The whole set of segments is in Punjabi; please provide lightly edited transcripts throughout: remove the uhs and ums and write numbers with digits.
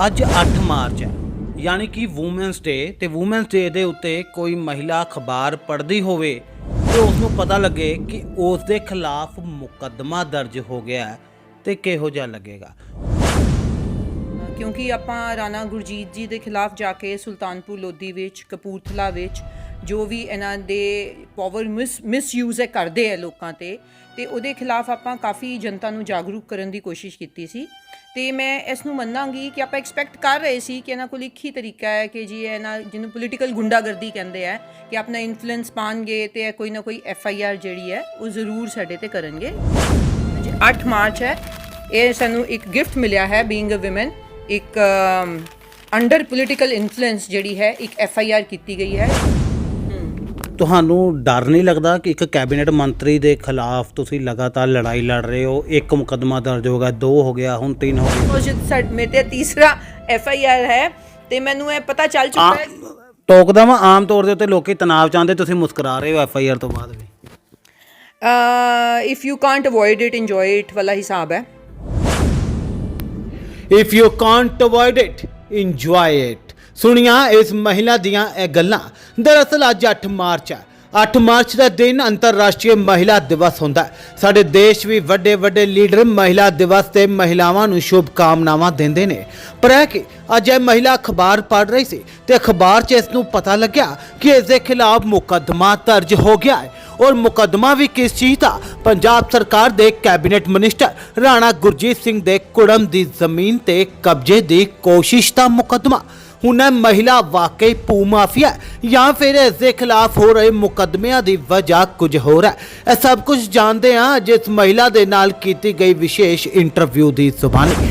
ਅੱਜ 8 ਮਾਰਚ ਹੈ ਯਾਨੀ ਕਿ ਵੂਮੈਨਸ ਡੇ ਤੇ ਵੂਮੈਨਸ ਡੇ ਦੇ ਉੱਤੇ ਕੋਈ ਮਹਿਲਾ ਅਖਬਾਰ ਪੜ੍ਹਦੀ ਹੋਵੇ ਤੇ ਉਸ ਨੂੰ ਪਤਾ ਲੱਗੇ ਕਿ ਉਸ ਦੇ ਖਿਲਾਫ ਮੁਕੱਦਮਾ ਦਰਜ ਹੋ ਗਿਆ ਹੈ ਤੇ ਕਿਹੋ ਜਿਹਾ ਲੱਗੇਗਾ। ਕਿਉਂਕਿ ਆਪਾਂ ਰਾਣਾ ਗੁਰਜੀਤ ਜੀ ਦੇ ਖਿਲਾਫ ਜਾ ਕੇ ਸੁਲਤਾਨਪੁਰ ਲੋਧੀ ਵਿੱਚ ਕਪੂਰਥਲਾ ਵਿੱਚ ਜੋ ਵੀ ਇਹਨਾਂ ਦੇ ਪਾਵਰ ਮਿਸਯੂਜ਼ ਹੈ ਕਰਦੇ ਆ ਲੋਕਾਂ ਤੇ ਉਹਦੇ ਖਿਲਾਫ ਆਪਾਂ ਕਾਫੀ ਜਨਤਾ ਨੂੰ ਜਾਗਰੂਕ ਕਰਨ ਦੀ ਕੋਸ਼ਿਸ਼ ਕੀਤੀ ਸੀ। ਤੇ ਮੈਂ ਇਸ ਨੂੰ ਮੰਨਾਂਗੀ ਕਿ ਆਪਾਂ ਐਕਸਪੈਕਟ ਕਰ ਰਹੇ ਸੀ ਕਿ ਇਹਨਾਂ ਕੋਲ ਇੱਕ ਹੀ ਤਰੀਕਾ ਹੈ ਕਿ ਜੀ ਇਹਨਾਂ ਜਿਹਨੂੰ ਪੋਲੀਟੀਕਲ ਗੁੰਡਾਗਰਦੀ ਕਹਿੰਦੇ ਆ ਕਿ ਆਪਣਾ ਇਨਫਲੂਐਂਸ ਪਾਣਗੇ ਤੇ ਕੋਈ ਨਾ ਕੋਈ FIR ਜਿਹੜੀ ਹੈ ਉਹ ਜ਼ਰੂਰ ਸਾਡੇ ਤੇ ਕਰਨਗੇ। 8 ਮਾਰਚ ਹੈ, ਇਹ ਸਾਨੂੰ ਇੱਕ ਗਿਫਟ ਮਿਲਿਆ ਹੈ ਬੀਇੰਗ ਅ ਵਿਮਨ। ਇੱਕ ਅੰਡਰ ਪੋਲੀਟੀਕਲ ਇਨਫਲੂਐਂਸ ਜਿਹੜੀ ਹੈ ਇੱਕ FIR ਕੀਤੀ ਗਈ ਹੈ। ਤੁਹਾਨੂੰ ਡਰ ਨਹੀਂ ਲੱਗਦਾ ਕਿ ਇੱਕ ਕੈਬਨਿਟ ਮੰਤਰੀ ਦੇ ਖਿਲਾਫ ਤੁਸੀਂ ਲਗਾਤਾਰ ਲੜਾਈ ਲੜ ਰਹੇ ਹੋ? ਇੱਕ ਮੁਕੱਦਮਾ ਦਰਜ ਹੋ ਗਿਆ, 2 ਹੋ ਗਿਆ, ਹੁਣ 3 ਹੋ ਗਿਆ। ਮੇਰੇ ਤੇ ਤੀਸਰਾ FIR ਹੈ ਤੇ ਮੈਨੂੰ ਇਹ ਪਤਾ ਚੱਲ ਚੁੱਕਾ ਹੈ। ਟੋਕਦਾ ਵਾ ਆਮ ਤੌਰ ਦੇ ਉੱਤੇ ਲੋਕੀ ਤਣਾਅ ਚਾਹੁੰਦੇ, ਤੁਸੀਂ ਮੁਸਕਰਾ ਰਹੇ ਹੋ FIR ਤੋਂ ਬਾਅਦ ਵੀ। If you can't avoid it enjoy it ਵਾਲਾ ਹਿਸਾਬ ਹੈ। If you can't avoid it enjoy it. ਸੁਣੀਆਂ ਇਸ ਮਹਿਲਾ ਦੀਆਂ ਇਹ ਗੱਲਾਂ। ਦਰਅਸਲ ਅੱਜ 8 ਮਾਰਚ ਹੈ। 8 ਮਾਰਚ ਦਾ ਦਿਨ ਅੰਤਰਰਾਸ਼ਟਰੀ ਮਹਿਲਾ ਦਿਵਸ ਹੁੰਦਾ ਹੈ। ਸਾਡੇ ਦੇਸ਼ ਵੀ ਵੱਡੇ ਵੱਡੇ ਲੀਡਰ ਮਹਿਲਾ ਦਿਵਸ ਤੇ ਮਹਿਲਾਵਾਂ ਨੂੰ ਸ਼ੁਭ ਕਾਮਨਾਵਾਂ ਦਿੰਦੇ ਨੇ। ਪਰ ਇਹ ਕਿ ਅੱਜ ਇਹ ਮਹਿਲਾ ਅਖਬਾਰ ਪੜ੍ਹ ਰਹੀ ਸੀ ਤੇ ਅਖਬਾਰ 'ਚ ਇਸ ਨੂੰ ਪਤਾ ਲੱਗਿਆ ਕਿ ਇਸ ਦੇ ਖਿਲਾਫ ਮੁਕੱਦਮਾ ਦਰਜ ਹੋ ਗਿਆ ਹੈ। और मुकदमा भी किस चीज़ का? पंजाब सरकार दे कैबिनेट मिनिस्टर राणा गुरजीत सिंह दे कुड़म दी जमीन ते कब्जे दी कोशिश का मुकदमा। हुण महिला वाकई भू माफिया या फिर इसके खिलाफ हो रहे मुकदमिया की वजह कुछ हो रहा है? यह सब कुछ जानते हैं जिस महिला दे नाल कीती गई विशेष इंटरव्यू की जुबानी।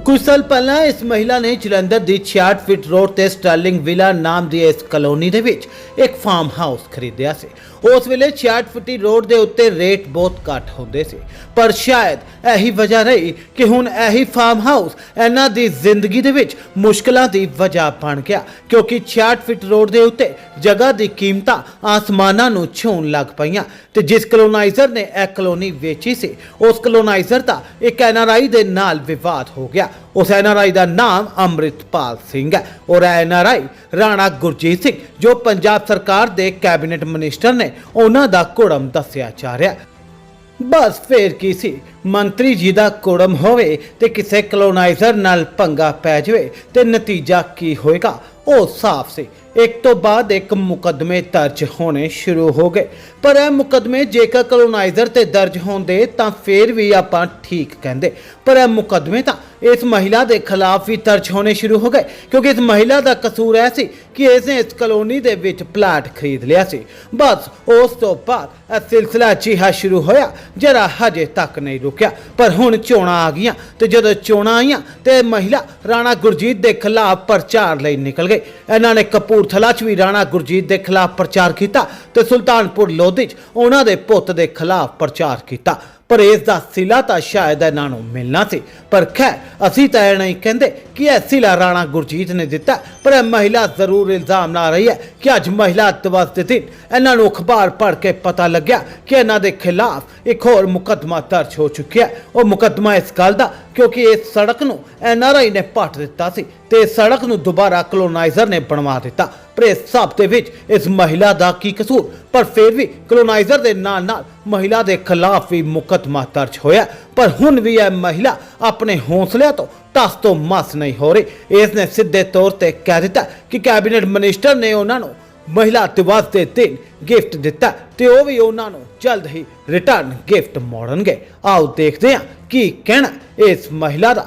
कुछ साल पहला इस महिला ने जलंधर की 66 फीट रोड ते स्टर्लिंग विला नाम की इस कलोनी दे विच एक फार्म हाउस खरीदिया से। उस वेले 66 फुटी रोड के उत्ते रेट बहुत घट होंदे सी, पर शायद यही वजह रही कि हुण यही फार्म हाउस इन्हां दी जिंदगी दे विच मुश्किलां दी वजह बन गया, क्योंकि 66 फीट रोड के उत्ते जगह की कीमतां आसमानां नूं छूण लग पईयां। ते जिस कलोनाइजर ने यह कलोनी वेची सी उस कलोनाइजर का एक NRI दे नाल विवाद हो गया। उस NRI का नाम अमृतपाल सिंह है और NRI राणा गुरजीत सिंह जो पंजाब सरकार दे कैबिनेट मिनिस्टर ने उन्हां दा कुड़म दस्सिया जा रहा। बस फिर की सी, मंत्री जी का कुड़म होवे ते किसी कलोनाइजर नाल पंगा पै जावे ते नतीजा की होएगा वो साफ सी। एक तो बाद एक मुकदमे दर्ज होने शुरू हो गए, पर यह मुकदमे जेकर कलोनाइजर ते दर्ज होंदे तां फिर भी आपां ठीक कहंदे, पर यह मुकदमे तां इस महिला के खिलाफ भी दर्ज होने शुरू हो गए, क्योंकि इस महिला का कसूर है सी कि इसने इस कलोनी दे विच प्लाट खरीद लिया सी। बस उस तो बाद यह सिलसिला जिहा शुरू होया जरा हजे तक नहीं रुकिया। पर हुण चोणां आ गईयां ते जदों चोणां आईयां ते महिला राणा गुरजीत के खिलाफ प्रचार लई निकल गई। इन्हां ने कपूरथला च भी राणा गुरजीत के खिलाफ प्रचार किया ते सुल्तानपुर लोधी च उन्हां दे पुत्त के खिलाफ प्रचार किया। पर इसका सिला तो शायद इन्हां नूं मिलना सी, पर खैर असीं तां इह नहीं कहंदे कि यह सिला राणा गुरजीत ने दिता, पर यह महिला जरूर इल्जाम ला रही है कि अज महिला दिवस के दिन इन्हां नूं अखबार पढ़ के पता लग्या कि इन्हां दे खिलाफ एक होर मुकदमा दर्ज हो चुका है। और मुकदमा इस गल दा क्योंकि इस सड़क नूं NRI ने पट दिता सी ते इस सड़क नूं दोबारा कलोनाइजर ने बनवा दिता। पर इस सब दे विच इस महिला दा की कसूर? पर फिर भी कलोनाइजर दे नाल नाल महिला दे खिलाफ भी मुकदमा दर्ज होया, पर हुण भी यह महिला अपने हौसले तो टस तो मस नहीं हो रही। इसने सीधे तौर पर कह दिता कि कैबिनेट मिनिस्टर ने उन्होंने महिला दिवस के दिन गिफ्ट दिता ते वो भी उन्होंने जल्द ही रिटर्न गिफ्ट मोड़नगे। आओ देखते हैं की कहना इस महिला का।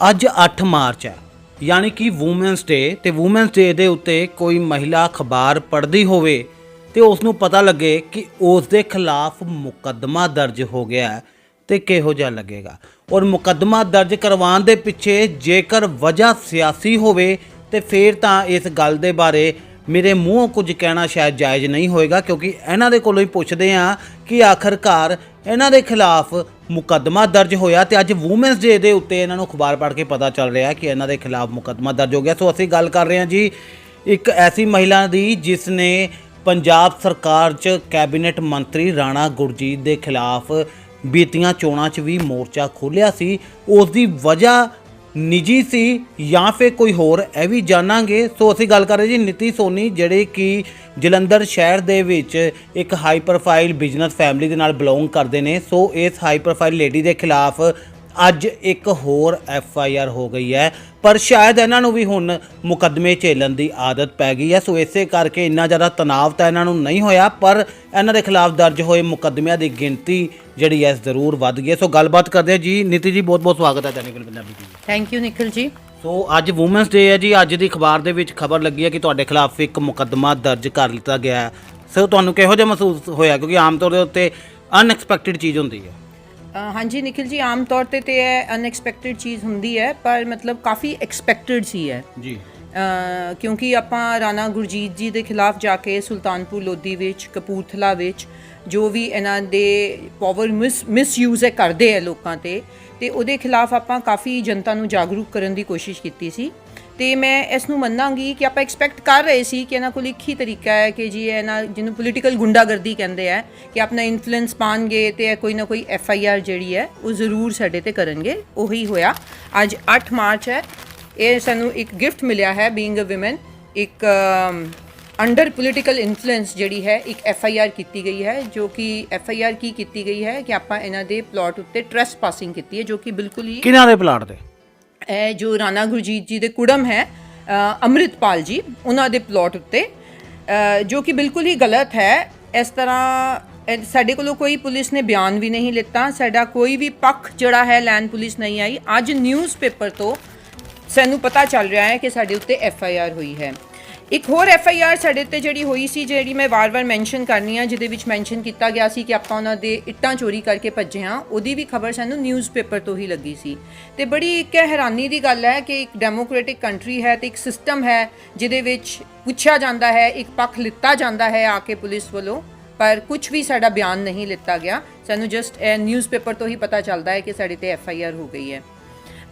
अज 8 मार्च है यानी कि वूमेनस डे ते वूमेनस डे दे उत्ते कोई महिला अखबार पढ़ती होवे ते उसनूं पता लगे कि उस दे खिलाफ मुकदमा दर्ज हो गया है ते किहो जिहा लगेगा। और मुकदमा दर्ज करवाउण दे पिछे जेकर वजह सियासी होवे ते फिर तां इस गल दे बारे मेरे मूँहों कुछ कहना शायद जायज़ नहीं होएगा, क्योंकि इन्हां दे कोलों ही पुछदे आ कि आखिरकार इन्हां दे खिलाफ मुकदमा दर्ज होया ते अज वूमेनस डे दे उत्ते इन्हां नूं अखबार पढ़ के पता चल रहा है कि इन्हां दे खिलाफ मुकदमा दर्ज हो गया। सो असीं गल कर रहे हैं जी एक ऐसी महिला दी जिसने पंजाब सरकार च कैबिनेट मंत्री राणा गुरजीत के खिलाफ ਬੀਤੀਆਂ ਚੋਣਾਂ 'ਚ ਵੀ ਮੋਰਚਾ ਖੋਲ੍ਹਿਆ ਸੀ, ਉਸ ਦੀ ਵਜ੍ਹਾ ਨਿੱਜੀ ਸੀ ਜਾਂ ਫਿਰ ਕੋਈ ਹੋਰ, ਇਹ ਵੀ ਜਾਣਾਂਗੇ। ਸੋ ਅਸੀਂ ਗੱਲ ਕਰ ਰਹੇ ਜੀ ਨੀਤੀ ਸੋਨੀ, ਜਿਹੜੇ ਕਿ ਜਲੰਧਰ ਸ਼ਹਿਰ ਦੇ ਵਿੱਚ ਇੱਕ ਹਾਈ ਪ੍ਰੋਫਾਈਲ ਬਿਜ਼ਨਸ ਫੈਮਿਲੀ ਦੇ ਨਾਲ ਬਿਲੋਂਗ ਕਰਦੇ ਨੇ। ਸੋ ਇਸ ਹਾਈ ਪ੍ਰੋਫਾਈਲ ਲੇਡੀ ਦੇ ਖਿਲਾਫ ਅੱਜ ਇੱਕ ਹੋਰ FIR ਹੋ ਗਈ ਹੈ, ਪਰ ਸ਼ਾਇਦ ਇਹਨਾਂ ਨੂੰ ਵੀ ਹੁਣ ਮੁਕੱਦਮੇ ਝੇਲਣ ਦੀ ਆਦਤ ਪੈ ਗਈ ਹੈ। ਸੋ ਇਸੇ ਕਰਕੇ ਇੰਨਾ ਜ਼ਿਆਦਾ ਤਣਾਅ ਤਾਂ ਇਹਨਾਂ ਨੂੰ ਨਹੀਂ ਹੋਇਆ, ਪਰ ਇਹਨਾਂ ਦੇ ਖਿਲਾਫ ਦਰਜ ਹੋਏ ਮੁਕੱਦਮਿਆਂ ਦੀ ਗਿਣਤੀ ਜਿਹੜੀ ਹੈ ਜ਼ਰੂਰ ਵੱਧ ਗਈ ਹੈ। ਸੋ ਗੱਲਬਾਤ ਕਰਦੇ ਹਾਂ ਜੀ। ਨੀਤੀ ਜੀ, ਬਹੁਤ ਬਹੁਤ ਸਵਾਗਤ ਹੈ ਦੈਨਿਕ ਪੰਜਾਬੀ ਜੀ। ਥੈਂਕ ਯੂ ਨਿਖਿਲ ਜੀ। ਸੋ ਅੱਜ ਵੂਮਨਸ ਡੇ ਹੈ ਜੀ। ਅੱਜ ਦੀ ਅਖਬਾਰ ਦੇ ਵਿੱਚ ਖਬਰ ਲੱਗੀ ਹੈ ਕਿ ਤੁਹਾਡੇ ਖਿਲਾਫ ਇੱਕ ਮੁਕੱਦਮਾ ਦਰਜ ਕਰ ਲਿੱਤਾ ਗਿਆ ਹੈ। ਸੋ ਤੁਹਾਨੂੰ ਕਿਹੋ ਜਿਹਾ ਮਹਿਸੂਸ ਹੋਇਆ, ਕਿਉਂਕਿ ਆਮ ਤੌਰ ਦੇ ਉੱਤੇ ਅਨਐਕਸਪੈਕਟਿਡ ਚੀਜ਼ ਹੁੰਦੀ ਹੈ। ਹਾਂਜੀ ਨਿਖਿਲ ਜੀ, ਆਮ ਤੌਰ ਤੇ ਇਹ ਅਨਐਕਸਪੈਕਟਿਡ ਚੀਜ਼ ਹੁੰਦੀ ਹੈ, ਪਰ ਮਤਲਬ ਕਾਫੀ ਐਕਸਪੈਕਟਿਡ ਸੀ ਹੈ ਜੀ। ਕਿਉਂਕਿ ਆਪਾਂ ਰਾਣਾ ਗੁਰਜੀਤ ਜੀ ਦੇ ਖਿਲਾਫ ਜਾ ਕੇ ਸੁਲਤਾਨਪੁਰ ਲੋਧੀ ਵਿੱਚ, ਕਪੂਰਥਲਾ ਵਿੱਚ ਜੋ ਵੀ ਇਹਨਾਂ ਦੇ ਪਾਵਰ ਮਿਸਯੂਜ਼ ਕਰਦੇ ਆ ਲੋਕਾਂ ਤੇ ਉਹਦੇ ਖਿਲਾਫ ਆਪਾਂ ਕਾਫੀ ਜਨਤਾ ਨੂੰ ਜਾਗਰੂਕ ਕਰਨ ਦੀ ਕੋਸ਼ਿਸ਼ ਕੀਤੀ ਸੀ। ਤੇ ਮੈਂ ਇਸ ਨੂੰ ਮੰਨਾਂਗੀ ਕਿ ਆਪਾਂ ਐਕਸਪੈਕਟ ਕਰ ਰਹੇ ਸੀ ਕਿ ਇਹਨਾਂ ਕੋਲ ਇੱਕ ਹੀ ਤਰੀਕਾ ਹੈ ਕਿ ਜੀ ਇਹਨਾਂ ਜਿਹਨੂੰ ਪੋਲੀਟੀਕਲ ਗੁੰਡਾਗਰਦੀ ਕਹਿੰਦੇ ਆ, ਕਿ ਆਪਣਾ ਇਨਫਲੂਐਂਸ ਪਾਣਗੇ ਤੇ ਕੋਈ ਨਾ ਕੋਈ FIR ਜਿਹੜੀ ਹੈ ਉਹ ਜ਼ਰੂਰ ਸਾਡੇ ਤੇ ਕਰਨਗੇ। ਉਹੀ ਹੋਇਆ। ਅੱਜ 8 ਮਾਰਚ ਹੈ। ਇਹ ਸਾਨੂੰ ਇੱਕ ਗਿਫਟ ਮਿਲਿਆ ਹੈ ਬੀਇੰਗ ਅ ਔਮਨ। ਇੱਕ ਅੰਡਰ ਪੋਲੀਟੀਕਲ ਇਨਫਲੂਐਂਸ ਜਿਹੜੀ ਹੈ ਇੱਕ FIR ਕੀਤੀ ਗਈ ਹੈ, ਜੋ ਕਿ FIR ਕੀ ਕੀਤੀ ਗਈ ਹੈ ਕਿ ਆਪਾਂ ਇਹਨਾਂ ਦੇ ਪਲਾਟ ਉੱਤੇ ਟ੍ਰੈਸਪਾਸਿੰਗ ਕੀਤੀ ਹੈ, ਜੋ ਕਿ ਬਿਲਕੁਲ ਹੀ ਕਿਹਨਾਂ ਦੇ ਪਲਾਟ ਤੇ? ਇਹ ਜੋ ਰਾਣਾ ਗੁਰਜੀਤ ਜੀ ਦੇ ਕੁੜਮ ਹੈ ਅੰਮ੍ਰਿਤਪਾਲ ਜੀ, ਉਹਨਾਂ ਦੇ ਪਲਾਟ ਉੱਤੇ, ਜੋ ਕਿ ਬਿਲਕੁਲ ਹੀ ਗਲਤ ਹੈ। ਇਸ ਤਰ੍ਹਾਂ ਸਾਡੇ ਕੋਲੋਂ ਕੋਈ ਪੁਲਿਸ ਨੇ ਬਿਆਨ ਵੀ ਨਹੀਂ ਲਿੱਤਾ, ਸਾਡਾ ਕੋਈ ਵੀ ਪੱਖ ਜਿਹੜਾ ਹੈ ਲੈਣ ਪੁਲਿਸ ਨਹੀਂ ਆਈ। ਅੱਜ ਨਿਊਜ਼ਪੇਪਰ ਤੋਂ ਸਾਨੂੰ ਪਤਾ ਚੱਲ ਰਿਹਾ ਹੈ ਕਿ ਸਾਡੇ ਉੱਤੇ FIR ਹੋਈ ਹੈ। ਇੱਕ ਹੋਰ FIR ਸਾਡੇ ਉੱਤੇ ਜਿਹੜੀ ਹੋਈ ਸੀ, ਜਿਹੜੀ ਮੈਂ ਵਾਰ-ਵਾਰ ਮੈਂਸ਼ਨ ਕਰਨੀ ਆ, ਜਿਹਦੇ ਵਿੱਚ ਮੈਂਸ਼ਨ ਕੀਤਾ ਗਿਆ ਸੀ ਕਿ ਆਪਾਂ ਉਹਨਾਂ ਦੇ ਇੱਟਾਂ ਚੋਰੀ ਕਰਕੇ ਭੱਜੇ ਹਾਂ, ਉਹਦੀ ਵੀ ਖਬਰ ਸਾਨੂੰ ਨਿਊਜ਼ਪੇਪਰ ਤੋਂ ਹੀ ਲੱਗੀ ਸੀ। ਤੇ ਬੜੀ ਇੱਕ ਹੈਰਾਨੀ ਦੀ ਗੱਲ ਹੈ ਕਿ ਇੱਕ ਡੈਮੋਕ੍ਰੈਟਿਕ ਕੰਟਰੀ ਹੈ ਤੇ ਇੱਕ ਸਿਸਟਮ ਹੈ ਜਿਹਦੇ ਵਿੱਚ ਪੁੱਛਿਆ ਜਾਂਦਾ ਹੈ, ਇੱਕ ਪੱਖ ਲਿੱਤਾ ਜਾਂਦਾ ਹੈ ਆ ਕੇ ਪੁਲਿਸ ਵੱਲੋਂ, ਪਰ ਕੁਝ ਵੀ ਸਾਡਾ ਬਿਆਨ ਨਹੀਂ ਲਿੱਤਾ ਗਿਆ। ਸਾਨੂੰ ਜਸਟ ਇਹ ਨਿਊਜ਼ਪੇਪਰ ਤੋਂ ਹੀ ਪਤਾ ਚੱਲਦਾ ਹੈ ਕਿ ਸਾਡੇ ਤੇ FIR ਹੋ ਗਈ ਹੈ।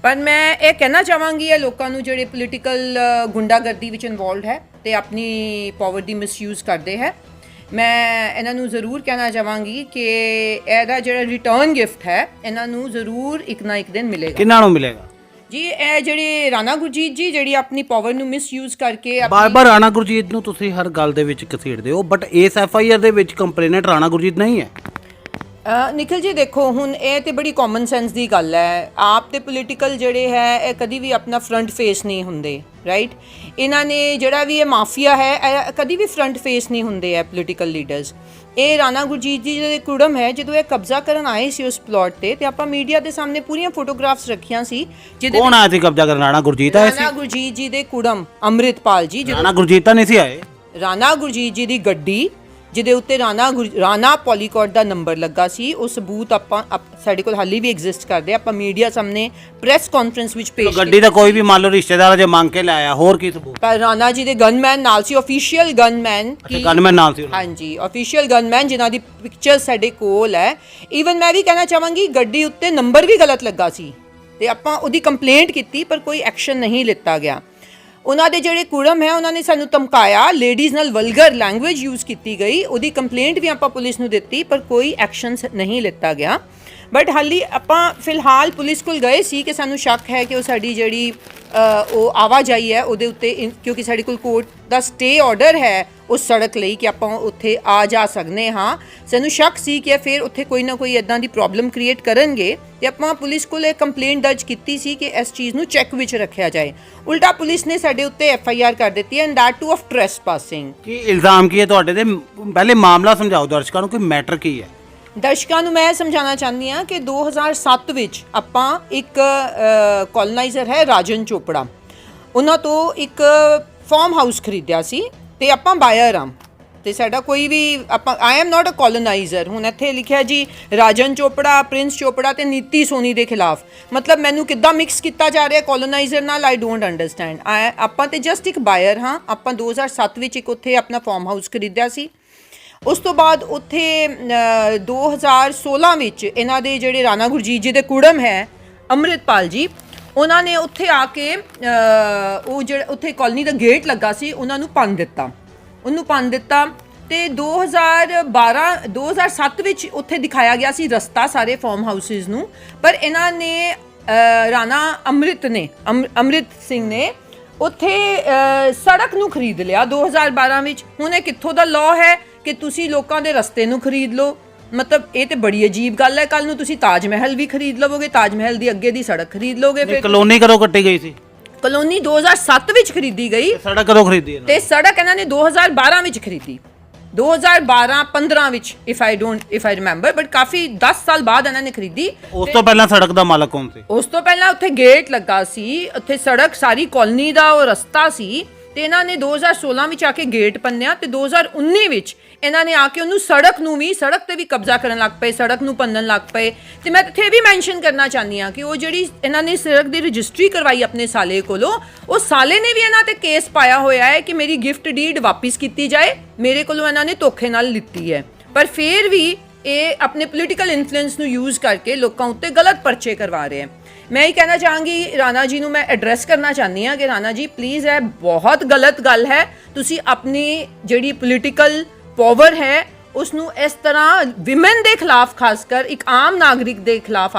ਪਰ ਮੈਂ ਇਹ ਕਹਿਣਾ ਚਾਹਾਂਗੀ ਇਹ ਲੋਕਾਂ ਨੂੰ ਜਿਹੜੇ ਪੋਲੀਟੀਕਲ ਗੁੰਡਾਗਰਦੀ ਵਿੱਚ ਇਨਵੋਲਵਡ ਹੈ ਤੇ ਆਪਣੀ ਪਾਵਰ ਦੀ ਮਿਸਯੂਜ਼ ਕਰਦੇ ਹੈ, ਮੈਂ ਇਹਨਾਂ ਨੂੰ ਜ਼ਰੂਰ ਕਹਿਣਾ ਚਾਹਾਂਗੀ ਕਿ ਇਹਦਾ ਜਿਹੜਾ ਰਿਟਰਨ ਗਿਫਟ ਹੈ ਇਹਨਾਂ ਨੂੰ ਜ਼ਰੂਰ ਇੱਕ ਨਾ ਇੱਕ ਦਿਨ ਮਿਲੇਗਾ। ਕਿਹਨਾਂ ਨੂੰ ਮਿਲੇਗਾ ਜੀ? ਇਹ ਜਿਹੜੇ ਰਾਣਾ ਗੁਰਜੀਤ ਜੀ, ਜਿਹੜੀ ਆਪਣੀ ਪਾਵਰ ਨੂੰ ਮਿਸਯੂਜ਼ ਕਰਕੇ ਬਾਰ-ਬਾਰ ਰਾਣਾ ਗੁਰਜੀਤ ਨੂੰ ਤੁਸੀਂ ਹਰ ਗੱਲ ਦੇ ਵਿੱਚ ਘਸੀੜਦੇ ਹੋ, ਬਟ ਇਸ FIR ਦੇ ਵਿੱਚ ਕੰਪਲੇਨੈਂਟ ਰਾਣਾ ਗੁਰਜੀਤ ਨਹੀਂ ਹੈ। ਨਿਖਿਲ ਜੀ ਦੇਖੋ, ਹੁਣ ਇਹ ਤੇ ਬੜੀ ਕਾਮਨ ਸੈਂਸ ਦੀ ਗੱਲ ਹੈ। ਆਪ ਤੇ ਪੋਲੀਟੀਕਲ ਜਿਹੜੇ ਹੈ ਇਹ ਕਦੀ ਵੀ ਆਪਣਾ ਫਰੰਟ ਫੇਸ ਨਹੀਂ ਹੁੰਦੇ, ਰਾਈਟ? ਇਹਨਾਂ ਨੇ ਜਿਹੜਾ ਵੀ ਇਹ ਮਾਫੀਆ ਹੈ ਇਹ ਕਦੀ ਵੀ ਫਰੰਟ ਫੇਸ ਨਹੀਂ ਹੁੰਦੇ ਹੈ ਪੋਲੀਟੀਕਲ ਲੀਡਰਸ। ਇਹ ਰਾਣਾ ਗੁਰਜੀਤ ਜੀ ਦੇ ਕੁੜਮ ਹੈ, ਜਦੋਂ ਇਹ ਕਬਜ਼ਾ ਕਰਨ ਆਏ ਸੀ ਉਸ ਪਲਾਟ ਤੇ ਆਪਾਂ ਮੀਡੀਆ ਦੇ ਸਾਹਮਣੇ ਪੂਰੀਆਂ ਫੋਟੋਗ੍ਰਾਫਸ ਰੱਖੀਆਂ ਸੀ। ਜਿਹਦੇ ਕੌਣ ਆਇਆ ਸੀ ਕਬਜ਼ਾ ਕਰਨ? ਰਾਣਾ ਗੁਰਜੀਤ ਆਇਆ ਸੀ? ਰਾਣਾ ਗੁਰਜੀਤ ਜੀ ਦੇ ਕੁੜਮ ਅੰਮ੍ਰਿਤਪਾਲ ਜੀ। ਰਾਣਾ ਗੁਰਜੀਤ ਤਾਂ ਨਹੀਂ ਸੀ ਆਏ। ਰਾਣਾ ਗੁਰਜੀਤ ਜੀ ਦੀ ਗੱਡੀ ਜਿਹਦੇ ਉੱਤੇ ਰਾਣਾ ਪੋਲੀਕੌਟ ਦਾ ਨੰਬਰ ਲੱਗਾ ਸੀ, ਉਹ ਸਬੂਤ ਆਪਾਂ ਸਾਡੇ ਕੋਲ ਹਾਲੇ ਵੀ ਐਗਜ਼ਿਸਟ ਕਰਦੇ। ਆਪਾਂ ਮੀਡੀਆ ਸਾਹਮਣੇ ਪ੍ਰੈਸ ਕਾਨਫਰੰਸ ਵਿੱਚ ਪੇਸ਼ ਗੱਡੀ ਦਾ ਕੋਈ ਵੀ ਮੰਨ ਲਓ ਰਿਸ਼ਤੇਦਾਰ ਜੇ ਮੰਗ ਕੇ ਲਾਇਆ, ਹੋਰ ਕੀ ਸਬੂਤ? ਪਰ ਰਾਣਾ ਜੀ ਦੇ ਗਨਮੈਨ ਨਾਲ ਸੀ, ਆਫੀਸ਼ੀਅਲ ਗਨਮੈਨ ਗਨਮੈਨ ਨਾਲ ਸੀ। ਹਾਂਜੀ, ਆਫੀਸ਼ੀਅਲ ਗਨਮੈਨ ਜਿਨ੍ਹਾਂ ਦੀ ਪਿਕਚਰ ਸਾਡੇ ਕੋਲ ਹੈ। ਈਵਨ ਮੈਂ ਵੀ ਕਹਿਣਾ ਚਾਹਾਂਗੀ ਗੱਡੀ ਉੱਤੇ ਨੰਬਰ ਵੀ ਗਲਤ ਲੱਗਾ ਸੀ ਤੇ ਆਪਾਂ ਉਹਦੀ ਕੰਪਲੇਂਟ ਕੀਤੀ, ਪਰ ਕੋਈ ਐਕਸ਼ਨ ਨਹੀਂ ਲਿੱਤਾ ਗਿਆ। ਉਹਨਾਂ ਦੇ ਜਿਹੜੇ ਕੁੜਮ ਹੈ ਉਹਨਾਂ ਨੇ ਸਾਨੂੰ ਧਮਕਾਇਆ, ਲੇਡੀਜ਼ ਨਾਲ ਵਲਗਰ ਲੈਂਗੁਏਜ ਯੂਜ਼ ਕੀਤੀ ਗਈ, ਉਹਦੀ ਕੰਪਲੇਂਟ ਵੀ ਆਪਾਂ ਪੁਲਿਸ ਨੂੰ ਦਿੱਤੀ, ਪਰ ਕੋਈ ਐਕਸ਼ਨ ਨਹੀਂ ਲਿੱਤਾ ਗਿਆ। ਬਟ ਹਾਲੀ ਆਪਾਂ ਫਿਲਹਾਲ ਪੁਲਿਸ ਕੋਲ ਗਏ ਸੀ ਕਿ ਸਾਨੂੰ ਸ਼ੱਕ ਹੈ ਕਿ ਉਹ ਸਾਡੀ ਜਿਹੜੀ ਉਹ ਆਵਾਜਾਈ ਹੈ ਉਹਦੇ ਉੱਤੇ, ਕਿਉਂਕਿ ਸਾਡੇ ਕੋਲ ਕੋਰਟ ਦਾ ਸਟੇ ਆਰਡਰ ਹੈ ਉਸ ਸੜਕ ਲਈ ਕਿ ਆਪਾਂ ਉੱਥੇ ਆ ਜਾ ਸਕਦੇ ਹਾਂ, ਸਾਨੂੰ ਸ਼ੱਕ ਸੀ ਕਿ ਫਿਰ ਉੱਥੇ ਕੋਈ ਨਾ ਕੋਈ ਇੱਦਾਂ ਦੀ ਪ੍ਰੋਬਲਮ ਕ੍ਰੀਏਟ ਕਰਨਗੇ ਤੇ ਆਪਾਂ ਪੁਲਿਸ ਕੋਲ ਇਹ ਕੰਪਲੇਂਟ ਦਰਜ ਕੀਤੀ ਸੀ ਕਿ ਇਸ ਚੀਜ਼ ਨੂੰ ਚੈੱਕ ਵਿੱਚ ਰੱਖਿਆ ਜਾਏ। ਉਲਟਾ ਪੁਲਿਸ ਨੇ ਸਾਡੇ ਉੱਤੇ FIR ਕਰ ਦਿੱਤੀ ਹੈ, ਐਂਡ ਦੈਟ ਟੂ ਆਫ ਟ੍ਰੈਸਪਾਸਿੰਗ। ਕੀ ਇਲਜ਼ਾਮ ਕੀ ਹੈ ਤੁਹਾਡੇ ਤੇ? ਪਹਿਲੇ ਮਾਮਲਾ ਸਮਝਾਓ ਦਰਸ਼ਕਾਂ ਨੂੰ ਕਿ ਮੈਟਰ ਕੀ ਹੈ। ਦਰਸ਼ਕਾਂ ਨੂੰ ਮੈਂ ਸਮਝਾਉਣਾ ਚਾਹੁੰਦੀ ਹਾਂ ਕਿ 2007 ਵਿੱਚ ਆਪਾਂ ਇੱਕ ਕੋਲੋਨਾਈਜ਼ਰ ਹੈ ਰਾਜਨ ਚੋਪੜਾ, ਉਹਨਾਂ ਤੋਂ ਇੱਕ ਫਾਰਮ ਹਾਊਸ ਖਰੀਦਿਆ ਸੀ ਤੇ ਆਪਾਂ ਬਾਇਰ ਹਾਂ ਤੇ ਸਾਡਾ ਕੋਈ ਵੀ ਆਪਾਂ I am not a coloniser. ਹੁਣ ਇੱਥੇ ਲਿਖਿਆ ਜੀ ਰਾਜਨ ਚੋਪੜਾ, ਪ੍ਰਿੰਸ ਚੋਪੜਾ ਤੇ ਨੀਤੀ ਸੋਨੀ ਦੇ ਖਿਲਾਫ, ਮਤਲਬ ਮੈਨੂੰ ਕਿੱਦਾਂ ਮਿਕਸ ਕੀਤਾ ਜਾ ਰਿਹਾ ਕੋਲੋਨਾਈਜ਼ਰ ਨਾਲ? I don't understand. ਆਪਾਂ ਤੇ ਜਸਟ ਇੱਕ ਬਾਇਰ ਹਾਂ। ਆਪਾਂ 2007 ਵਿੱਚ ਇੱਕ ਉੱਥੇ ਆਪਣਾ ਫਾਰਮ ਹਾਊਸ ਖਰੀਦਿਆ ਸੀ। ਉਸ ਤੋਂ ਬਾਅਦ ਉੱਥੇ 2016 ਵਿੱਚ ਇਹਨਾਂ ਦੇ ਜਿਹੜੇ ਰਾਣਾ ਗੁਰਜੀਤ ਜੀ ਦੇ ਕੁੜਮ ਹੈ ਅੰਮ੍ਰਿਤਪਾਲ ਜੀ, ਉਹਨਾਂ ਨੇ ਉੱਥੇ ਆ ਕੇ ਉਹ ਜਿਹੜਾ ਉੱਥੇ ਕਾਲੋਨੀ ਦਾ ਗੇਟ ਲੱਗਾ ਸੀ ਉਹਨਾਂ ਨੂੰ ਭੰਨ ਦਿੱਤਾ। ਉਹਨੂੰ ਭੰਨ ਦਿੱਤਾ ਤੇ 2007 ਵਿੱਚ ਉੱਥੇ ਦਿਖਾਇਆ ਗਿਆ ਸੀ ਰਸਤਾ ਸਾਰੇ ਫਾਰਮ ਹਾਊਸਿਸ ਨੂੰ, ਪਰ ਇਹਨਾਂ ਨੇ ਰਾਣਾ ਅੰਮ੍ਰਿਤ ਸਿੰਘ ਨੇ ਉੱਥੇ ਸੜਕ ਨੂੰ ਖਰੀਦ ਲਿਆ 2012 ਵਿੱਚ। ਹੁਣ ਇਹ ਕਿੱਥੋਂ ਦਾ ਲਾਅ ਹੈ ਕਿ ਤੁਸੀਂ ਲੋਕਾਂ ਦੇ ਰਸਤੇ ਨੂੰ ਖਰੀਦ ਲਓ? ਮਤਲਬ ਇਹ ਤੇ ਬੜੀ ਅਜੀਬ ਗੱਲ ਹੈ। ਕੱਲ ਨੂੰ ਤੁਸੀਂ ਤਾਜ ਮਹਿਲ ਵੀ ਖਰੀਦ ਲਵੋਗੇ, ਤਾਜ ਮਹਿਲ ਦੀ ਅੱਗੇ ਦੀ ਸੜਕ ਖਰੀਦ ਲਓਗੇ। ਫਿਰ ਕਲੋਨੀ ਕਦੋਂ ਕੱਟੀ ਗਈ ਸੀ? ਕਲੋਨੀ 2007 ਵਿੱਚ ਖਰੀਦੀ ਗਈ। ਸੜਕ ਕਦੋਂ ਖਰੀਦੀ ਤੇ ਸੜਕ ਇਹਨਾਂ ਨੇ 2012 ਵਿੱਚ ਖਰੀਦੀ, 2012-15 ਵਿੱਚ ਇਫ ਆਈ ਰਿਮੈਂਬਰ, ਬਟ ਕਾਫੀ 10 ਸਾਲ ਬਾਅਦ ਇਹਨਾਂ ਨੇ ਖਰੀਦੀ। ਉਸ ਤੋਂ ਪਹਿਲਾਂ ਸੜਕ ਦਾ ਮਾਲਕ ਕੌਣ ਸੀ? ਉਸ ਤੋਂ ਪਹਿਲਾਂ ਉੱਥੇ ਗੇਟ ਲੱਗਾ ਸੀ, ਉੱਥੇ ਸੜਕ ਸਾਰੀ ਕਾਲਨੀ ਦਾ ਉਹ ਰਸਤਾ ਸੀ, ਤੇ ਇਹਨਾਂ ਨੇ 2016 ਵਿੱਚ ਆ ਕੇ ਗੇਟ ਪੰਨਿਆ, ਤੇ 2019 ਵਿੱਚ ਇਹਨਾਂ ਨੇ ਆ ਕੇ ਉਹਨੂੰ ਸੜਕ ਤੇ ਵੀ ਕਬਜ਼ਾ ਕਰਨ ਲੱਗ ਪਏ, ਸੜਕ ਨੂੰ ਪੰਨਣ ਲੱਗ ਪਏ। ਤੇ ਮੈਂ ਇੱਥੇ ਵੀ ਮੈਂਸ਼ਨ ਕਰਨਾ ਚਾਹੁੰਦੀ ਹਾਂ ਕਿ ਉਹ ਜਿਹੜੀ ਇਹਨਾਂ ਨੇ ਸੜਕ ਦੀ ਰਜਿਸਟਰੀ ਕਰਵਾਈ ਆਪਣੇ ਸਾਲੇ ਕੋਲੋਂ, ਉਹ ਸਾਲੇ ਨੇ ਵੀ ਇਹਨਾਂ ਤੇ ਕੇਸ ਪਾਇਆ ਹੋਇਆ ਹੈ ਕਿ ਮੇਰੀ ਗਿਫਟ ਡੀਡ ਵਾਪਿਸ ਕੀਤੀ ਜਾਏ, ਮੇਰੇ ਕੋਲੋਂ ਇਹਨਾਂ ਨੇ ਧੋਖੇ ਨਾਲ ਲਿੱਤੀ ਹੈ। ਪਰ ਫਿਰ ਵੀ ਇਹ ਆਪਣੇ ਪੋਲੀਟੀਕਲ ਇਨਫਲੂਐਂਸ ਨੂੰ ਯੂਜ਼ ਕਰਕੇ ਲੋਕਾਂ ਉੱਤੇ ਗਲਤ ਪਰਚੇ ਕਰਵਾ ਰਹੇ ਹੈ। ਮੈਂ ਇਹ ਕਹਿਣਾ ਚਾਹਾਂਗੀ ਰਾਣਾ ਜੀ ਨੂੰ, ਮੈਂ ਐਡਰੈਸ ਕਰਨਾ ਚਾਹੁੰਦੀ ਹਾਂ ਕਿ ਰਾਣਾ ਜੀ ਪਲੀਜ਼, ਇਹ ਬਹੁਤ ਗਲਤ ਗੱਲ ਹੈ। ਤੁਸੀਂ ਆਪਣੀ ਜਿਹੜੀ ਪੋਲੀਟੀਕਲ ਪਾਵਰ ਹੈ ਉਸ ਨੂੰ ਇਸ ਤਰ੍ਹਾਂ ਵਿਮਨ ਦੇ ਖਿਲਾਫ, ਖਾਸ ਕਰ ਇੱਕ ਆਮ ਨਾਗਰਿਕ ਦੇ ਖਿਲਾਫ